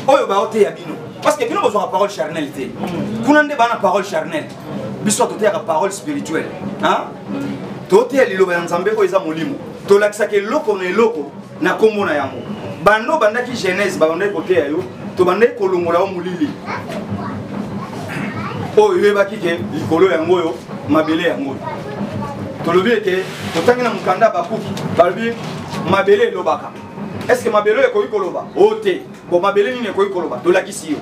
Oyo ba ote ya bino. Parce que bino besoin de parole charnelle té. Kunande bana parole charnelle. Biso to te parole spirituelle, hein? To te liloba ya Nzambe ko eza molimo. To lakisa ke loko na eloko na kombo na yango. Bando bandaki Genèse ba bande kote ya yo, to bande kolongola o mulili. Oyo yebaki ke likolo yango yo, mabele yango. To lobi ke to tangina mukanda bakuki, balbi mabele lobaka. Est-ce que mabelo est koloba? Ote. Bon mabelo ni est koloba. Do la kisi yo.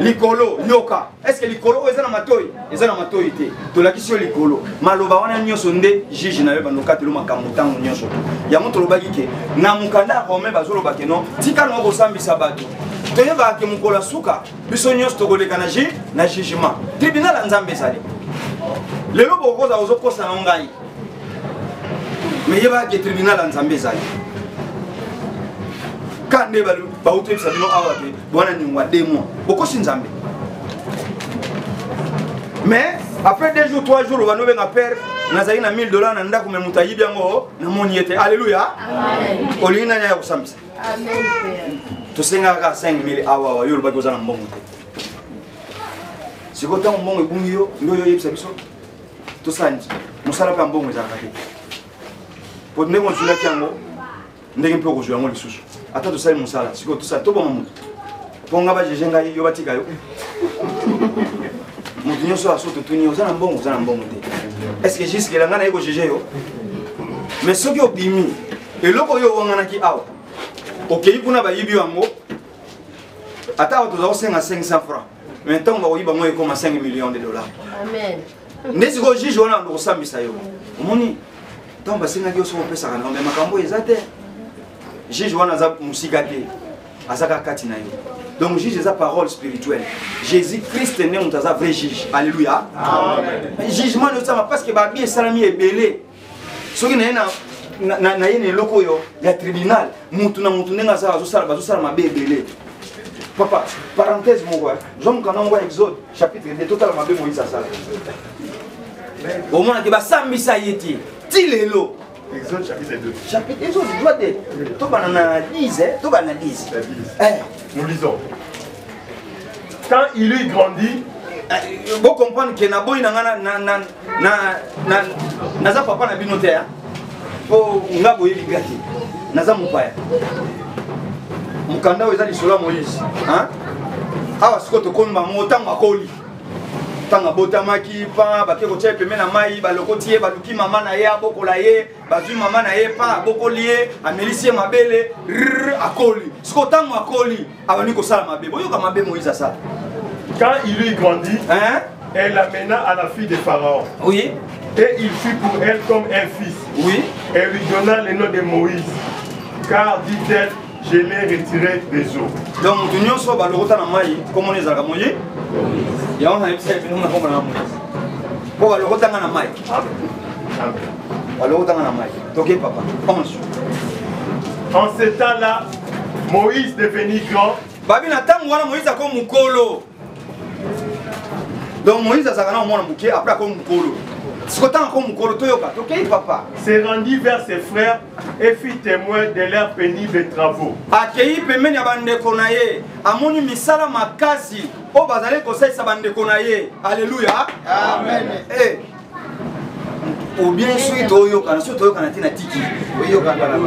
Likolo yoka. Est-ce que likolo ezana matoi? Ezana matoi te. Do la kisi yo likolo. Maloba wana nyoso nde juge na yo banoka telo makamutango nyoso. Ya moto lobaki ke na mukanda ko me bazolo bakeno. Tika no ko sambisa bato. To yeba ke mukola suka. Biso nyoso to koleka na jugement. Tribunal Nzambe sali. Lelo boko za ozokosa na ngai. Mais yeba ke tribunal Nzambe sali. Quand ne va pas outre ça non awate bona ni wa 2 mois beaucoup Nzambe. Mais après 2 jours 3 jours on va nous venir père nazali na $1000 na ndako me mutayi biango na moni ete alléluia amen olina nya kusambisa amen père to senga ka 5000 awa yo ba kozana mbongo te siko ta mbongo ebungi yo ndo yo yebisa biso to sanji musala pa mbongo za kate po ndenge on sula kiango ndenge mpe ko jouer ngo lisusu ata to sali musala siko to sa to bon mutu ponga ba jejenga yo batika yo mutu nyoso asoto tuni ozana mbongo te. Est-ce que jusque là ngana eko jeje yo mais soki obimi eloko yo wangana ki awa okei kuna ba yibi wango ata to za senga 500 francs maintenant ba yiba mo eko ma 5 millions de dollars amen ndesi ko jije wana ndo sambisa yo omoni tamba senga ki so pesa kana mais makambo ezate juge wana za musika te azaka kati na yo. Donc juge za parole spirituelle. Jésus Christ est un vrai juge. Alléluia. Amen. Jugement ne ça parce que ba bien salami est belé. Soki na yene loko yo ya tribunal mutu nenga za bazosala mabe belé. Papa, parenthèse mon gars. Jean kana ngwa Exode chapitre 2 total mabe Moïse asala. Au moins que ba sambisa yeti. Tilelo. Exode chapitre 2. Chapitre Exode doit être. To banana 10 to banana 10. Nous lisons. Quand il eut grandi, vous comprenez que na boy na za papa na binote ya po ngabo yeli gati naza mopaya mokanda oyo eza lisolo ya Moïse awa sikoyo tokomi bango ntango akoli ntango abotamaki pa bake kotia pembeni na mai balokoti ye baluki mama na ye abokola ye bazwi mama na ye pa abokoli ye amelisi ye mabele akoli sikoyo ntango akoli abandi kosala mabe boyoka mabe Moïse asala. Quand il eut grandi, elle l'amena à la fille de Pharaon. Oui. Et il fut pour elle comme un fils. Oui. Elle lui donna le nom de Moïse, car dit-elle, je l'ai retiré des eaux. Donc, nous sommes à l'autre maï, comme on est à Moïse. Il y a un peu de temps à Moïse. Pour le retour à maï. Alors, on a maï. Ok, papa. Commence. En ce temps-là, Moïse devenit grand. Babi na tango wana Moïse a comme mukolo. Donc Moïse a zakana mwana muke après comme mukolo. Sikotan comme mukolo toyoka. OK papa. Se rendit vers ses frères et fit témoin de leurs pénibles travaux. Akei pemeni ya bandeko na ye. Amoni misala makasi. O bazale kosaisa bandeko na ye. Alléluia. Amen. Eh. Ou bien sûr toyoka, na toyoka na tina tiki. Toyoka na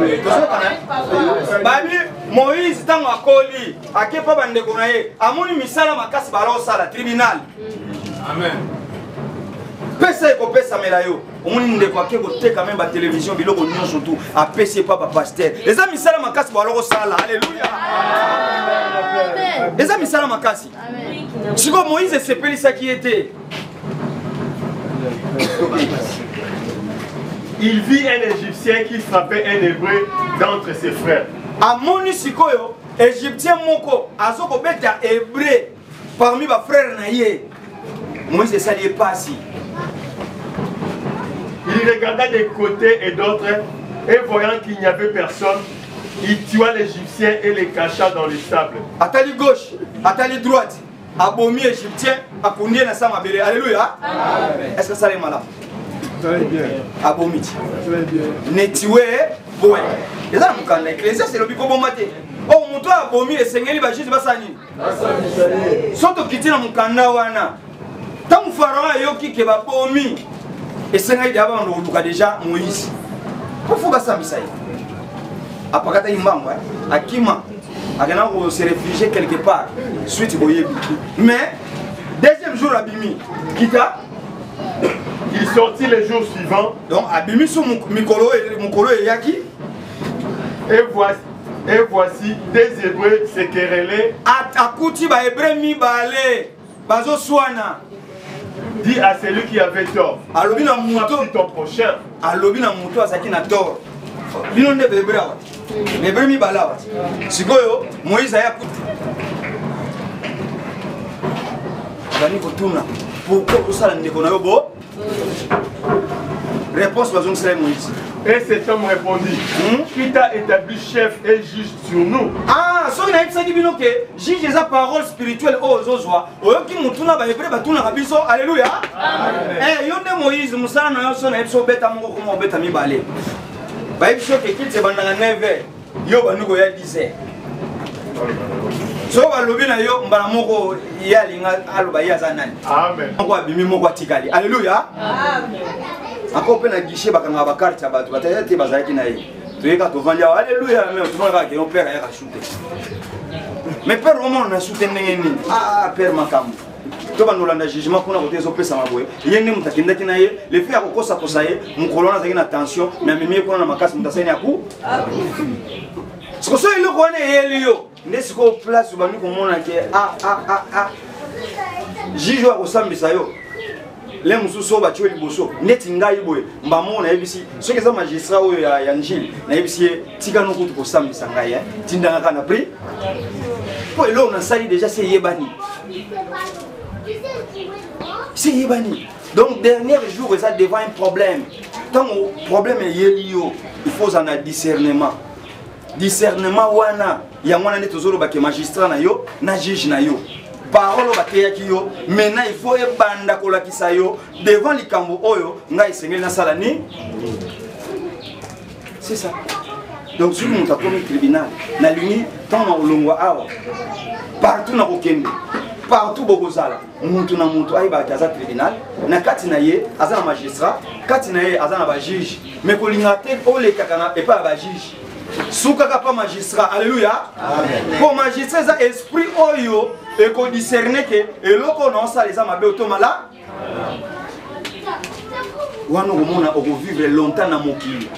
Babi Moïse tango akoli, akepa bandeko na ye, amoni misala makasi balo sala tribunal. Amen. Pesa eko pesa melayo. Omoni ndeko akeko teka même ba télévision biloko nyonso tout, apesi papa pasteur. Eza misala makasi balo sala. Alléluia. Amen. Eza misala makasi. Amen. Siko Moïse sepelisa qui était. Il vit un Égyptien qui frappait un Hébreu d'entre ses frères. Amoni sikoyo, Égyptien moko, azoko beta Hébreu parmi ba frères na ye. Moïse sali pasi. Il regarda des côtés et d'autres, et voyant qu'il n'y avait personne, il tua l'Égyptien et les cacha dans les sables. Atali gauche, atali droite, abomi Égyptien, akundi na sama bele. Alléluia. Est-ce que ça est malade? Très bien. Abomiti. Très bien. Netiwe, boé. Et ça, mon ecclésia, c'est le bico bomate. Oh, mon toit abomi et sengeli ba juste basani. Soto kiti na mukanda wana. Tant pharaon yoki ke ba bomi. Et sengeli d'abord on luka déjà Moïse. Pourquoi basa misai? Apakata imbango akima. Agana ko se réfugier quelque part. Suite boyebi. Mais deuxième jour abimi kita. Il sortit les jours suivants. Donc, abimi sur Mikolo et Yaki. Et voici des Hébreux se querellaient. Akuti ba Hébreu mi balé. Bazo swana. Dis à celui qui avait tort. Alobi na muto ton prochain. Alobi na muto azaki na tort. Bino nde Hébreu wa. Hébreu mi bala wa. Sikoyo Moïse aya kuti. Bani kotuna. Pourquoi vous ça ndeko na yo bo? Réponse par Moïse. Et cet homme répondit, qui t'a établi chef et juge sur nous? Ah, so na ipsa bino ke juge eza parole spirituelle o ozozwa. Oyo ki mutuna ba Hébreu batuna kabiso. Alléluia. Amen. Eh yonde Moïse musala na yo so na ipso beta moko ko mo beta mibale. Ba ipso ke kitse bandanga 9h. Yo banuko ya 10h. So balobi na yo mbala moko ya linga aloba ya zanani. Amen. Moko abimi moko atikali. Alléluia. Amen. Encore pe na guichet bakanga ba carte ya bato bataya te bazaki na ye. Toyeka to vanja alléluia mais tout le monde que on père ya shooter. Mais père roman na shooter ndengeni. Ah père makam. To banolanda jugement kuna ko tezo pesa maboye. Yende mutakindaki na ye, le fait akokosa kosa ye, mukolona zaki na tension, mais mimi kuna na makasi mutaseni aku. Siko so ile ko wane yeliyo. Ndesiko place ubani ko mona ke Jijo akosambisa yo. Les mususo ba tueli boso neti ngai boye mbamo na yebisi soki za magistrat oyo ya njili na yebisi tika no kutu ko sambisa ngai tindanga kana pri po elo na sali déjà c'est yebani donc dernier jour ça devant un problème tant le problème est yelio il faut en discernement wana ya mwana ne tozolo ba ke magistrat na yo na juge na yo parole bateyaki yo maintenant il faut ebanda kolakisa yo devant likambo oyo ngai sengeli na salani c'est ça donc sur mon takomi tribunal na lini tant na olongwa awa partout na kokende partout bokozala muntu na muntu ayi ba kaza tribunal na kati na ye azana magistrat kati na ye azana ba juge mais kolinga te ole kakana et pas ba juge Soukaka pas magistrat. Alléluia. Pour magistrat, ça esprit oyo et qu'on discerne que et l'oko non ça les amabe automala. Wano komona oko vivre longtemps na mokili.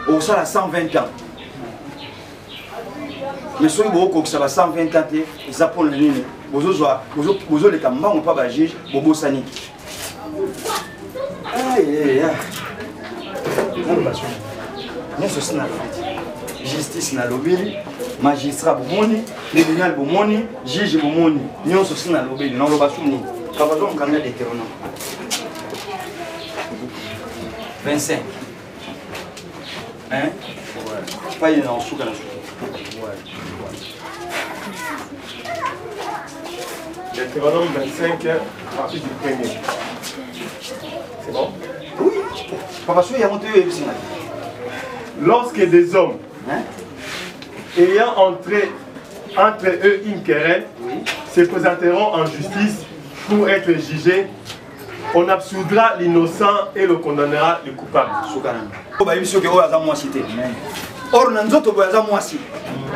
Au ça la 120 ans. Mais si vous avez 120 ans, ça pour le nini. Vous avez les camans ou pas de juge, vous avez sani. Aïe, aïe, justice na lobby, magistrat bomoni, tribunal bomoni, juge bomoni. Nous sommes na lobby, non l'obasum ni. Kabazon kanga de terrono. 25. Hein? Pas une en sous quand Deutéronome 25, partie du premier. C'est bon? Oui. Papa, il y a monté. Lorsque des hommes, ayant entré entre eux une querelle, se présenteront en justice pour être jugés, on absoudra l'innocent et le condamnera le coupable. Or, nanzoto boyaza mwasi.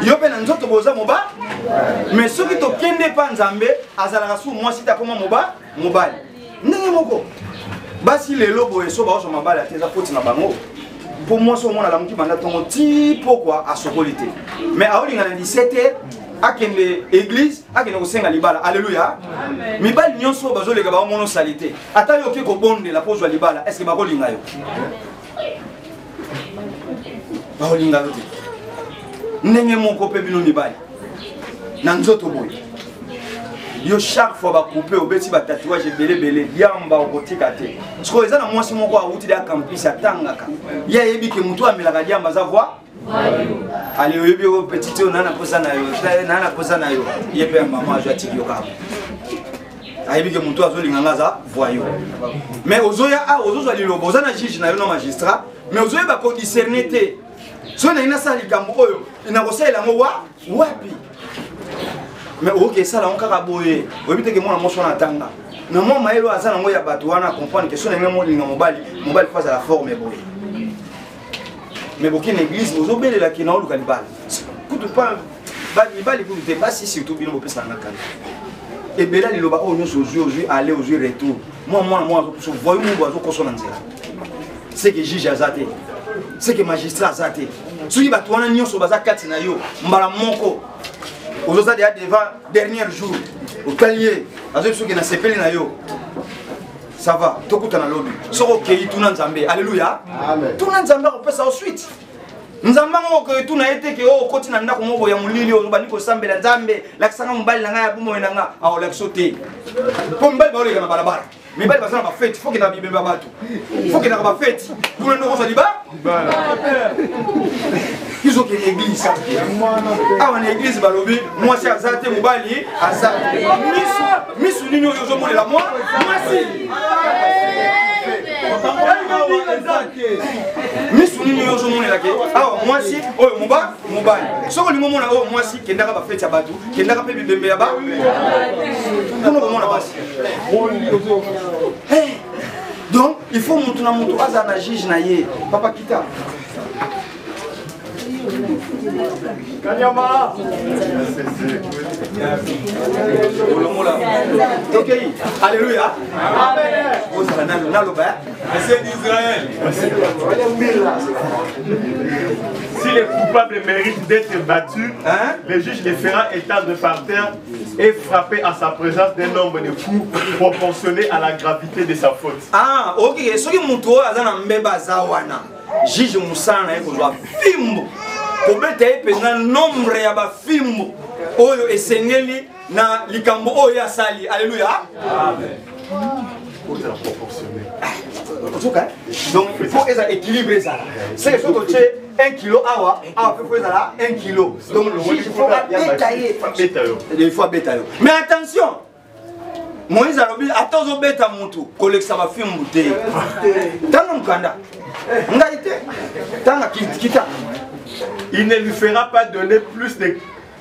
Yope nanzoto boza moba. Mais ceux qui tokende pa nzambe azalaka su mwasi ta koma moba, mobali. Ndenge moko. Basi lelo boye so ba so mabala teza foti na bango. Pour moi so mona la muki banda tongo ti pourquoi a sokolité. Mais a olinga na 17h akende église akende ko senga libala. Alléluia. Amen. Mibali nyonso bazo lega ba mono salité. Ata yo ke ko bonde la pose libala. Est-ce que ba ko linga yo? Baolinga lote ndenge moko pe bino mibali na nzoto boye yo chaque fois ba couper obeti ba tatouage belé yamba okotika te siko eza na mwasi moko awuti da campus atangaka ya yebi ke mutu amelaka yamba za voix ali yebi o petite nana posa na yo yepe mama jo atiki yo ka ayebi ke mutu azolinga ngaza voyou mais ozoya ozozo lilobo za na juge na yo na magistrat mais ozoya ba ko discerner te. Si on a une salle qui est wapi. Mais ok, ça là on karaboye. Vous évitez que moi je n'attanga. Mais moi maïlo azana ngoya batouana comprendre que si on a même linga mobile face à la forme boye. Mais beaucoup une église vous obéissez la kina ou kalibal. Kutu pas balibali vous ne pas si surtout bien bopesa na kan. Et bela li loba onyo aujourd'hui aller aux yeux retour. Moi je voyons mon boiseau consonant nzela. C'est que juge azate. C'est que magistrat azate. Si tu as un sur baza katina yo, mbala moko. Aujourd'hui devant dernier jour, au calier, azo ceux qui na sepeli na yo. Ça va, tokuta na lobby. Soko kei tuna nzambe. Alléluia. Amen. Tuna nzambe ko pesa ensuite. Nzamba ngoko ke tuna ete ke o koti na ndako moko ya mulili o bani ko sambela nzambe, la kisanga mbali na nga ya bumo na nga, a o la kisote. Po mbali ba ole na balabara. Mais pas passer à ma fête, il faut qu'il y ait un bibé babatou. Il faut qu'il y ait une fête. Vous ne nous dit pas? Ils ont une église. Ah, une église, balobi. Moi, c'est Azate Moubali. Azate. Miss Nino, ils ont la moi. Moi, si. Miss Nino, ils ont la ah, moi, si. Oh, Moubali. Ce que nous avons là, moi, si. Qui n'a pas fait Tabatou. Qui n'a pas fait bibé baba. Nous avons la base. Hey, donc il faut monter na moto azana juge na ye papa kita Kanyama OK alléluia amen Monsieur d'Israël. Si les coupables méritent d'être battus, le juge les fera étendre par terre et frapper à sa présence d'un nombre de coups proportionné à la gravité de sa faute. Ah, ok. Ce qui est azana mbeba zawana. Juge musana eko zwa fimbo. Kobeta epena nombre ya ba fimbo. Oyo esengeli na likambo oyo asali. Alléluia. Amen. Pour la proportionner. Donc il faut équilibrer ça. C'est que si tu as 1 kilo, il faut 1 kilo. Donc il faut détailler. Il faut détailler. Mais attention, Moïse a dit attention bêta mutu, collecte ça va faire une bouteille. Tant kanda. Il ne lui fera pas donner plus de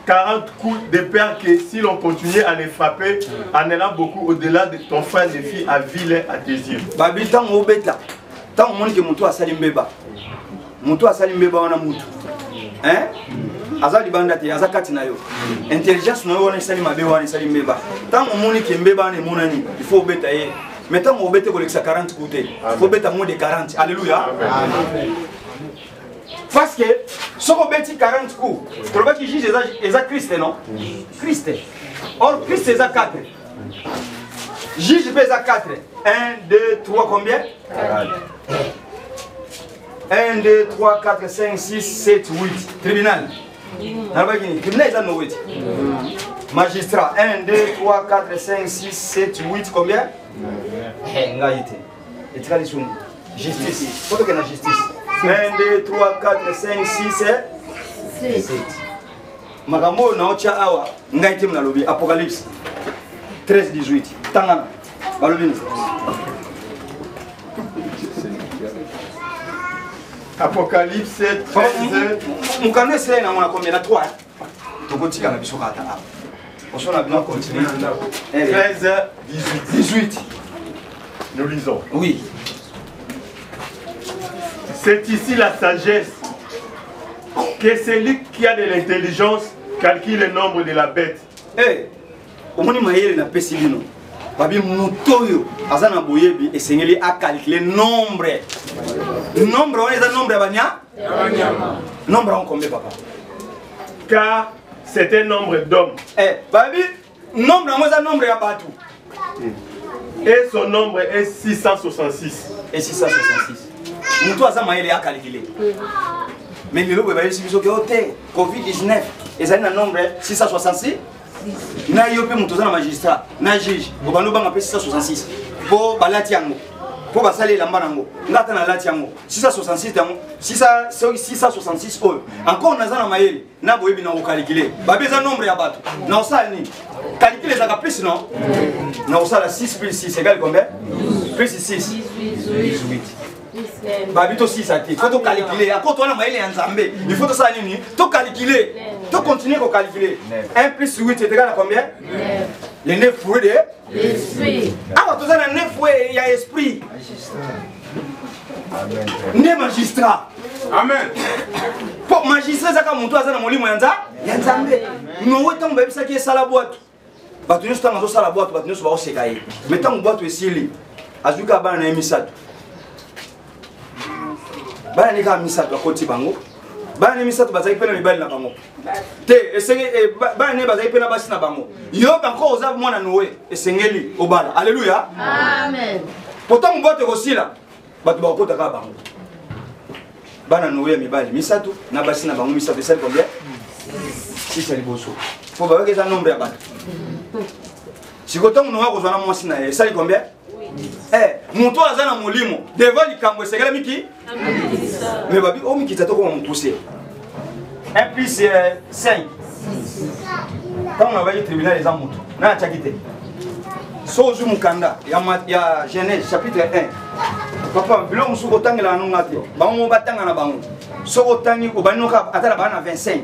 40 coups de paire que si l'on continuait à les frapper, en allant beaucoup au-delà de ton frère de fille à vilain à tes yeux. Babi tant au bêta. Tant au monde que mutu a sali mbeba. Mutu a sali mbeba wana mutu. hein aza libanda te aza kati na yo intelligence na yo wana esali mabe wana esali mbeba ntango omoni ke mbeba wana emonani il faut obeta ye mais ntango obete kolekisa 40 coups te il faut obeta moins de 40 alléluia parce que soki obeti 40 coups tolobaki juge eza Christ non Christ or Christ eza 4 juge mpe eza 4 1 2 3 combien 1 2 3 4 5 6 7 8 tribunal tribunal eza no 8 magistrat 1 2 3 4 5 6 7 8 combien ngai te etikali suni justice fotoke na justice 1 2 3 4 5 6 7 makambo oyo naotya awa ngai te nalobi apocalypse 13 18 tangana balobi nini Apocalypse 13. mukano esila na mona combien na 3 tokotika na biso kata awa osona bino continuer 13, 18 nous lisons. oui C'est ici la sagesse, que celui qui a de l'intelligence calcule le nombre de la bête. eh omoni mayele na pesi bino babi mutoyo azana boyebi esengeli a calculer nombre wana eza nombre ya banya nombre en combien papa Car c'est un nombre d'hommes. eh babi nombre yango eza nombre ya bato Et son nombre est 666. et 666 muto aza mayele a calculer mais lelo boye bayeli biso ke ote covid-19 ezali na nombre 666 na yo mpe moto oza na magistrat na juge obanda obanga mpe 666 mpo balati yango mpo basali elamba nango nga ata nalati yango 666 yango 666 oyo encore naza na mayele na boyebi na kokalikile babe eza nombre ya bato na osala nini kalikile ezaka plus non na osala 6 plus 6 égale combien plus 6 18 babi to 6 ati faut to calculer encore toi na mayele ya nzambe il faut to ça nini to calculer to continuer ko calculer 1 plus 8 est égal à combien 9 les 9 fruits de l'esprit ah to ça na 9 fruits il y a esprit amen ne magistrat amen pour magistrat zaka muntu azana molimo ya nzambe no wetango babisa ki sala boîte bato nyonso tanga zo sala boîte bato nyonso ba oseka ye mais tango boîte esili azuka bana na emisatu bana ni ka misato akoti bango bana ni misato bazali pena mibali na bango te esenge bana ni bazali pena basi na bango yo banko oza mwana noé esengeli obala alléluia amen pourtant mbote kosila bato bakota ka bango bana noé mibali misato na basi na bango misato esali combien 6 liboso po ba wekeza nombre ya bato sikotongo noa kozwa na mwasi na esali combien eh muto azana molimo devant likambo esengela miki mais babi o miki tato ko mpousser 1 plus 5 quand on va au tribunal les amoto na chakite sozu mukanda ya Genèse chapitre 1 papa bilo musuko tangela no ngate bango batanga na bango soko tangi ko banoka atala bana 25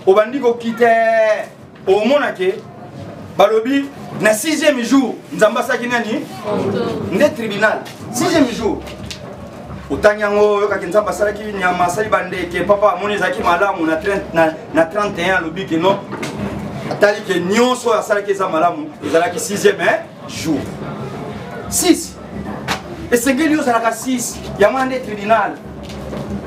obandi ko kite o monake balobi na 6e jour nzamba saki nani nde tribunal 6e jour utanyango yoka kinzamba salaki nyama sali bandeke papa amoni zaki malamu na 31 lobi ke no atali ke nyonso ya salaki za malamu ezalaki 6e jour 6 esengeli yo salaka 6 ya mande tribunal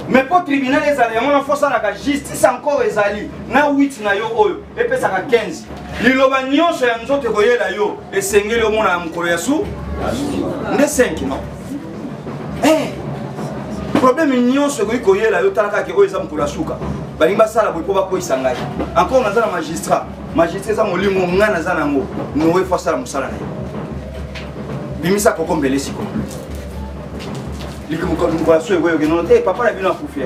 mais pour tribunal ezali ya mona fosa la justice encore ezali na 8 na yo oyo epesaka 15 liloba nyonso ya nzoto koyela yo esengeli omona mukolo ya su nde 5 non problème nyonso koyela yo talaka ke oyo eza mukolo ya suka balingi basala boye mpo bakoyisa ngai encore naza na magistrat eza molimo ngai naza nango nowe fo asala mosala na ye bimisa kokombele siko mukolo so ekoyoki nono te papa na bino akufi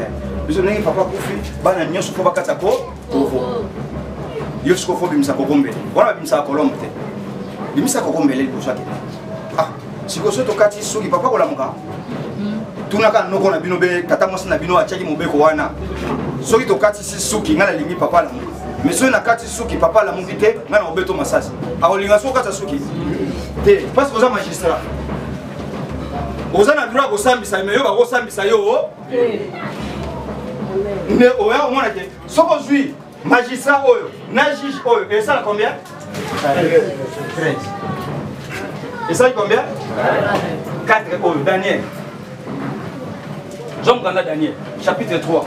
biso ndenge papa akufi bana nyonso mpo bakata ko kovo yo siko fo bimisa kokombele wana babimisaka kolombe te bimisa kokombele liboso ake siko so tokati soki papa kolamuka tunaka noko na bino be tata mwasi na bino atiaki mobeko wana soki tokati si suki ngai nalingi papa alamuki mais soki nakati suki papa alamuki te ngai na mobeto masasi akolinga so okata suki te parce que oza magistrat oza na droit kosambisa mais yo bakosambisa yo Ne oya omona ke soko zui magistrat oyo na juge oyo et ça combien 13. Et ça combien 4 oyo Daniel. Jean Ganda Daniel chapitre 3.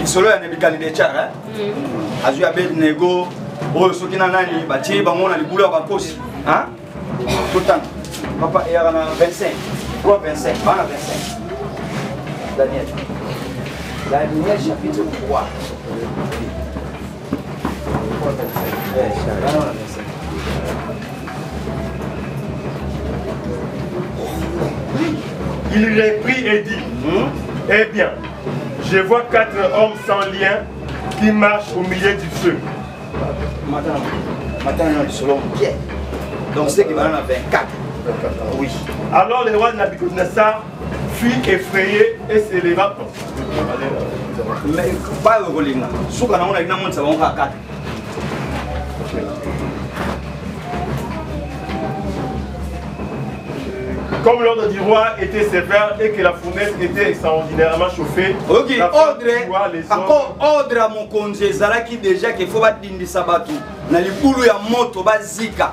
Solo ya nebikali de chara azu Abednego oyo soki na nani batie bango na libula ba kosi hein tout papa et na 25 3 25 bana 25 Daniel chapitre 3 Il reprit et dit eh bien, je vois 4 hommes sans lien qui marchent au milieu du feu. Maintenant, selon Pierre. Donc c'est qui va en 24. Oui. Alors le roi Nabucodonosor fut effrayé et s'éleva. Mais pas le rolling. Ce qu'on a on a une montre, ça va en 4. Comme l'ordre du roi était sévère et que la fournaise était extraordinairement chauffée, ok, encore ordre à mon congé, Zalaki déjà qu'il faut battre des sabatu. Dans les boulots ya moto bazika.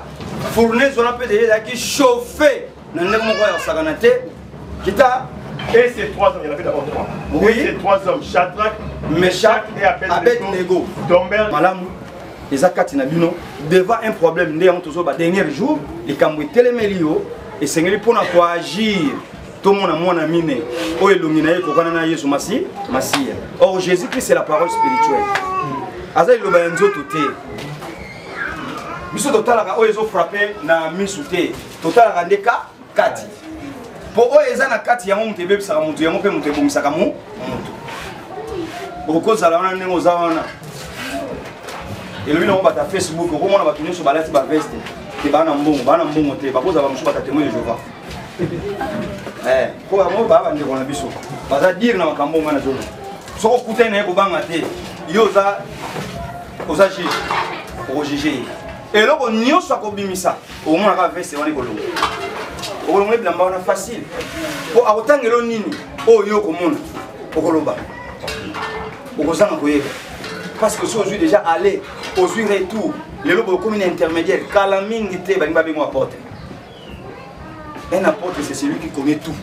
Fournaise on appelle déjà qui chauffé. Dans les moments où ça ganate, qui t'a et ces 3 hommes, il y en avait d'abord 3. Oui. Et ces 3 hommes, Shadrach, Meshach et Abednego, tombèrent malamu. Les akati na bino devant un problème ndé on tozo ba dernier jour, les kamwe telemelio. Et c'est pour agir. Tout le monde a mon ami. Or, Jésus-Christ, c'est la parole spirituelle. Aza il a tout. Biso total a frappé na misute. Total a ndeka kati. Pour eux, ils ont kati yango mutebe bisaka mutu yango pe mutebe misaka mu. Okoza la wana nengo za wana. Et lui on va ta Facebook, on va battre sur balati ba veste. Bana mbongo te bakoza ba musuba ta témoin de Jéhovah. Ko amo baba ndeko na biso. Baza dire na makambo ngana zolo. Soko kutene ko banga te. Yo za oza juge. Ko juger. Et loko nyoso ko bimisa. O mona ka veste wani ko longo. O longo bilamba na facile. Ko akotangelo nini? O yo ko mona. O ko loba. O ko zanga ko yeba. Parce que aujourd'hui déjà allé aux retour. Les lobes comme une intermédiaire, Kalaming était un apôtre. Un apôtre, c'est celui qui connaît tout.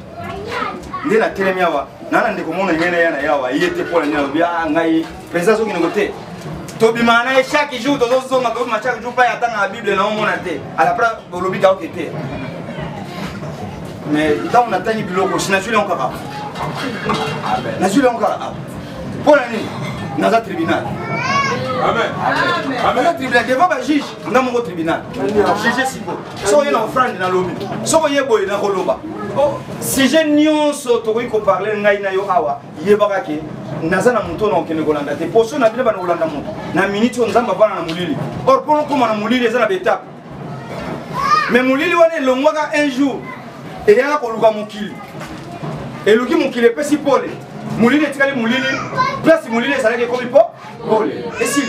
Dès la télémiawa, Nana de Komona Yana Yawa, il était pour le présence qui nous côté. Tobimana, chaque jour, dans nos zones, chaque jour, pas attendre la Bible dans mon athée. À la place, au lobby d'Aokete. Mais quand on attend le bureau, c'est naturel encore. Naturel encore. Pour l'année, dans un tribunal. Amen. Amen. Tribunal devant le juge, dans mon tribunal. Juge Sipo. So il y a une offrande dans l'objet. So il y a boy dans Koloba. Si j'ai nion so to ko parler ngai na yo awa, yebaka ke nazana muto na okene kolanda te. Poso na bile bana kolanda muto. Na minute on zamba bana na mulili. Or pour ko na mulili ezana beta. Mais mulili wane longwaka un jour. Et il y a ko luka mukili. Et luki mukili pesi pole. Mulili etikali mulili. Place mulili ezalaki comme ipo. Et si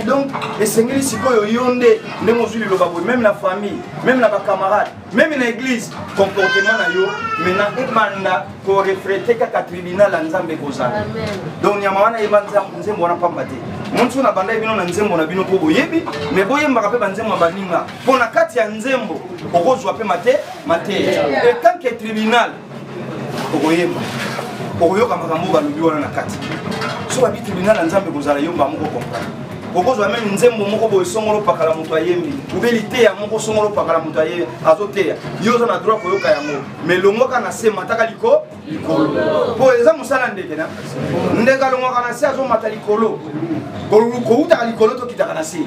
donc, les seigneurs ici, même la famille, même la camarade, même l'église, comportement maintenant, il pour refléter que le tribunal est donc, il y a un peu de mon son a bandé bino na nzembo na bino po boyebi mais boyemba ka pe banzembo baninga pona kati ya nzembo okozwa pe mate et tant que tribunal okoyemba okoyoka makambo balobi wana na kati so ba tribunal na nzambe kozala yomba moko comprendre okozwa même nzembo moko boye songolo pakala muto ayembi ubelité ya moko songolo pakala muto aye azoteya yoza na droit koyoka yango mais longoka na se mataka likolo po eza musala ndeke na ndeka longoka na se azo mata likolo ko uta likolo to kitaka na se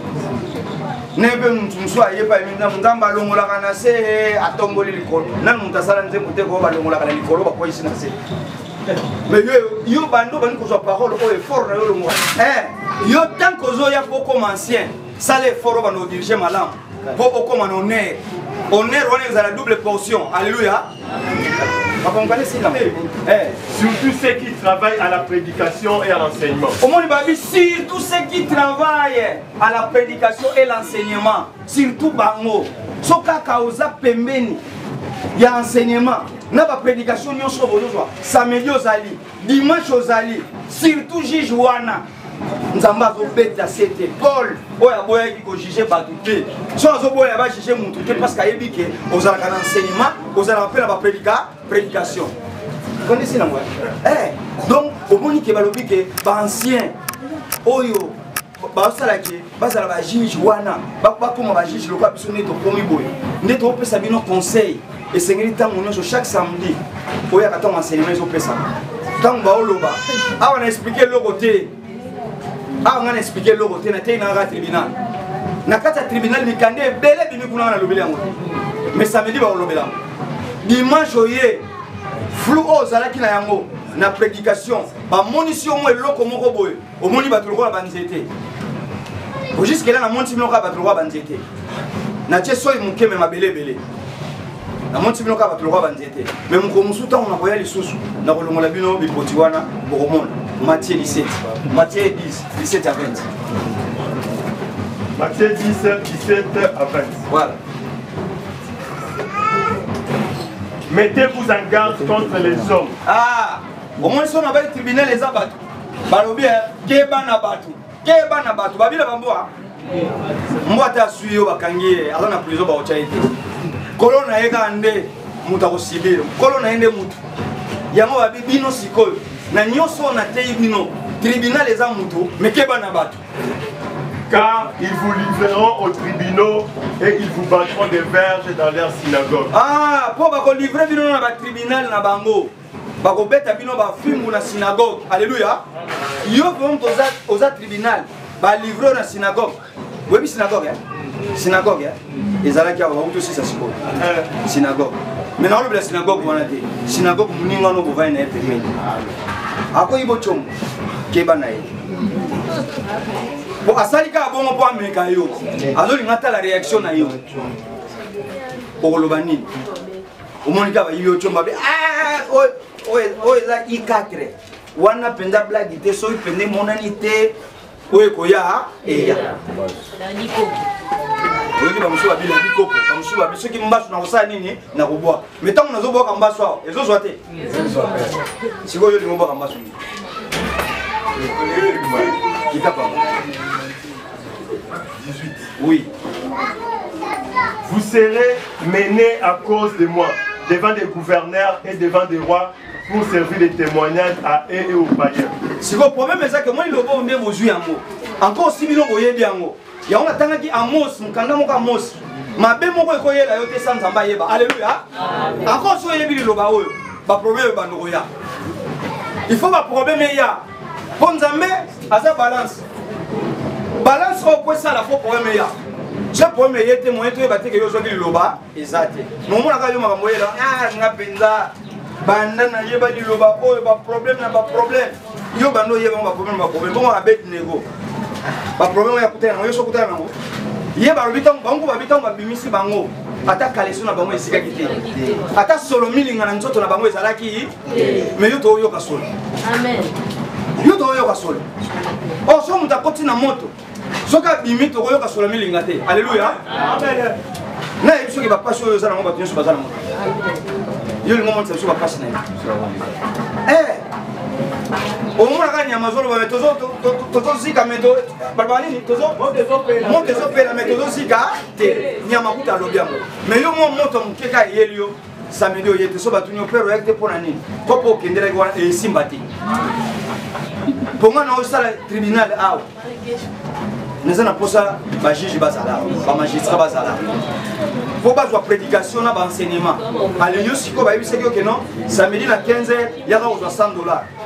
nebe mtumso ayepa eminda mundamba longola kana se atomboli likolo nan mutasala nzembo te ko ba longola kana likolo ba ko isi na se mais yo bando bani ko parole o effort na yo longola yo tant que zo ya beaucoup ancien ça l'effort va nous diriger malam pour comme honneur on est à la double portion alléluia. Surtout ceux qui travaillent à la prédication et à l'enseignement. Surtout ceux qui travaillent à la prédication et l'enseignement. Surtout bango. Soka kauza pembeni. Il y a enseignement. na ba prédication nyonso bozozwa samedi ozali dimanche ozali surtout juge wana nzambe azobeta sete Paul oyo aboyaki kojuge bato te so azoboya bajuge mutu te parce que ayebi ke ozalaka na enseignement ozalaka mpe na baprédication kondisi nango donc omoni ke balobi ke baancien oyo basalaki bazala bajuge wana bakoma bajuge lokola biso nde tokomi boye nde topesa bino conseil esengeli ntango nyonso chaque samedi oyaka ntango enseignement ezopesaka ntango baoloba awa na explike eloko te awa nga na explike eloko te na tei nanga tribunal na kati ya tribunal mikande ebele bimi kuna nga nalobeli yango te mais samedi baolobela yango dimanche oye flou oyo ozalaki na yango na prédication bamonisi yo mo eloko moko boye omoni bato lokola banzete ojuskela namonisi bino kaka bato lokola banzete na tie soki moke me mabele ebele namonisi bino kaka bato lokola banzete me moko mosusu ntango nakoya lisusu nakolongola bino bipoti wana bokomona Matthieu 17 Matthieu 10 17 à 20 Matthieu 10 17 à 20 voilà. Mettez-vous en garde contre les hommes. Ah, au moins si on avait le tribunal les abattus. Balobi keba na batu babila bamboa. Mwata suyo bakangi ala na prison ba ochaite. Kolona eka ande muta ko sibiro. Kolona ende mutu. Yango babino sikoyo. Na nyoso na tei bino. Tribunal les amutu mais keba na batu. Car ils vous livreront aux tribunaux et ils vous battront des verges dans leurs synagogues. Ah, pour bako livrer bino na ba tribunal na bango. Bako beta bino ba filmu na synagogue. Alléluia. Yo vont aux tribunal, ba livrer na synagogue. Oui, bi synagogue synagogue ezalaki awa bakuti aussi ça sikoyo synagogue. Maintenant le synagogue wana te. Synagogue muninga no bovai na pembeni. Ako ibo chom keba na ye. Bon, asali ka bongo po ameka yo. Azoli ngata la réaction na yo. Okoloba nini? Omonika ba yo chomba be oy la I4. Wana penda blague te so ipende monani te. Oye koya eya. Oye ba musu babila bikopo, ba musu ba biso ki mbasu na kosala nini na kobwa. Metango nazoboka ka mbasu awo, ezozwa te. Siko yo lingoboka mbasu. Oui. Vous serez menés à cause de moi devant des gouverneurs et devant des rois pour servir de témoignage à eux et aux païens. Si le problème est que moi, il est bon de yango. Encore 6 millions de yango. Il y a un temps qui Amos, Mukanda Amos. Ma belle moko ekoye la yote sans yeba. Alléluia. Encore so yebi loba oyo. Ba problème ba noya. Il faut ba problème ya. Pour Nzambe, asa balance. Balance au point ça la fois problème ya. Je problème yete moyen to yeba te ke yo zo ki loba ezate. No mona ka yo makambo yela. Ah nga penza. Banda na yeba di loba oyo ba problème na ba problème. Yo bando yeba ba problème ba problème. Bon abet nego. Ba problème ya kutana yo so kutana ngo. Yeba robitang bango babitang ba bimisi bango. Ata kaleso na bango esika kite. Ata solo milinga na nzoto na bango ezalaki. Mais yo to yo ka solo. Amen. Yo to yo ka solo. Oh so muta koti na moto. Soka bimi to yo ka solo milinga te. Alléluia. Amen. Na yebiso ki ba passion yo zana ngo ba tinso bazana moto. Yo lingo monte so ba passion na. Au moins la nyamazolo ba tozo zika meto barbalini tozo monte zo pela meto zika te nyamakuta lobiango mais yo mo moto mukeka yelio samedi oyete so batunyo pero yakte pona nini kopo kendela kwa simbati ponga na osala tribunal aw nezana posa ba juge bazala ba magistrat bazala faut pas jouer prédication na ba enseignement allez yo siko ba yebise que non samedi na 15h yaka ozwa $100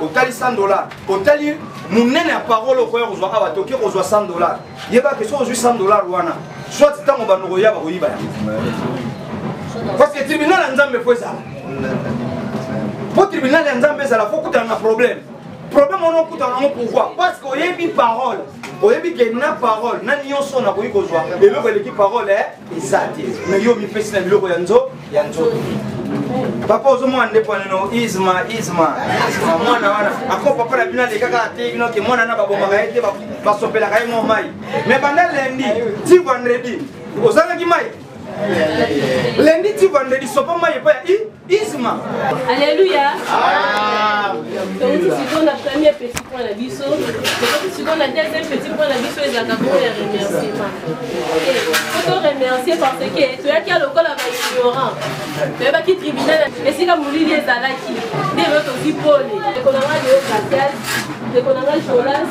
otali $100 otali munene ya parole ko ozwa awa toki ozwa $100 yeba que so ozwi $100 wana soit tango ba noko yaba ko yiba parce que tribunal nzambe faut ça pour tribunal nzambe ça la faut que tu as un problème on a pourquoi parce que oyebi parole oyebi que na parole na nyonso na koyi kozwa eloko eleki parole ezate mais yo mi pesi na biloko yanzo papa ozo mwana ndepo neno isma mwana wana ako papa na bina lekaka te bino ke mwana na baboma ka ete ba sopela ka mo mai mais banda lundi ti vendredi ozanga ki mai lundi ti vendredi sopa mai pa Isma. Alléluia. Donc, si on a premier petit point la biso, si on a deuxième petit point la biso, les accords et remerciements. Faut remercier parce que tu as qui a le col à ignorant. Tu as qui tribunal et si comme lui les alaki, des autres aussi Paul, des colonels de Cassias, des colonels Jolas,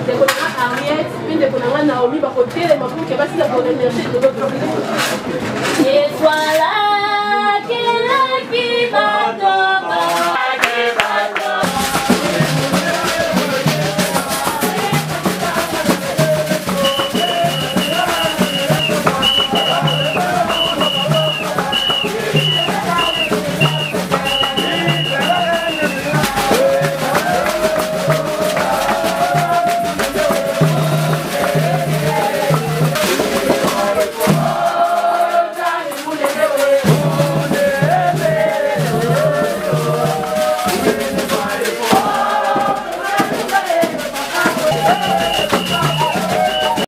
des colonels Ariette, puis des colonels Naomi, par contre les mamans qui va s'y remercier de l'autre.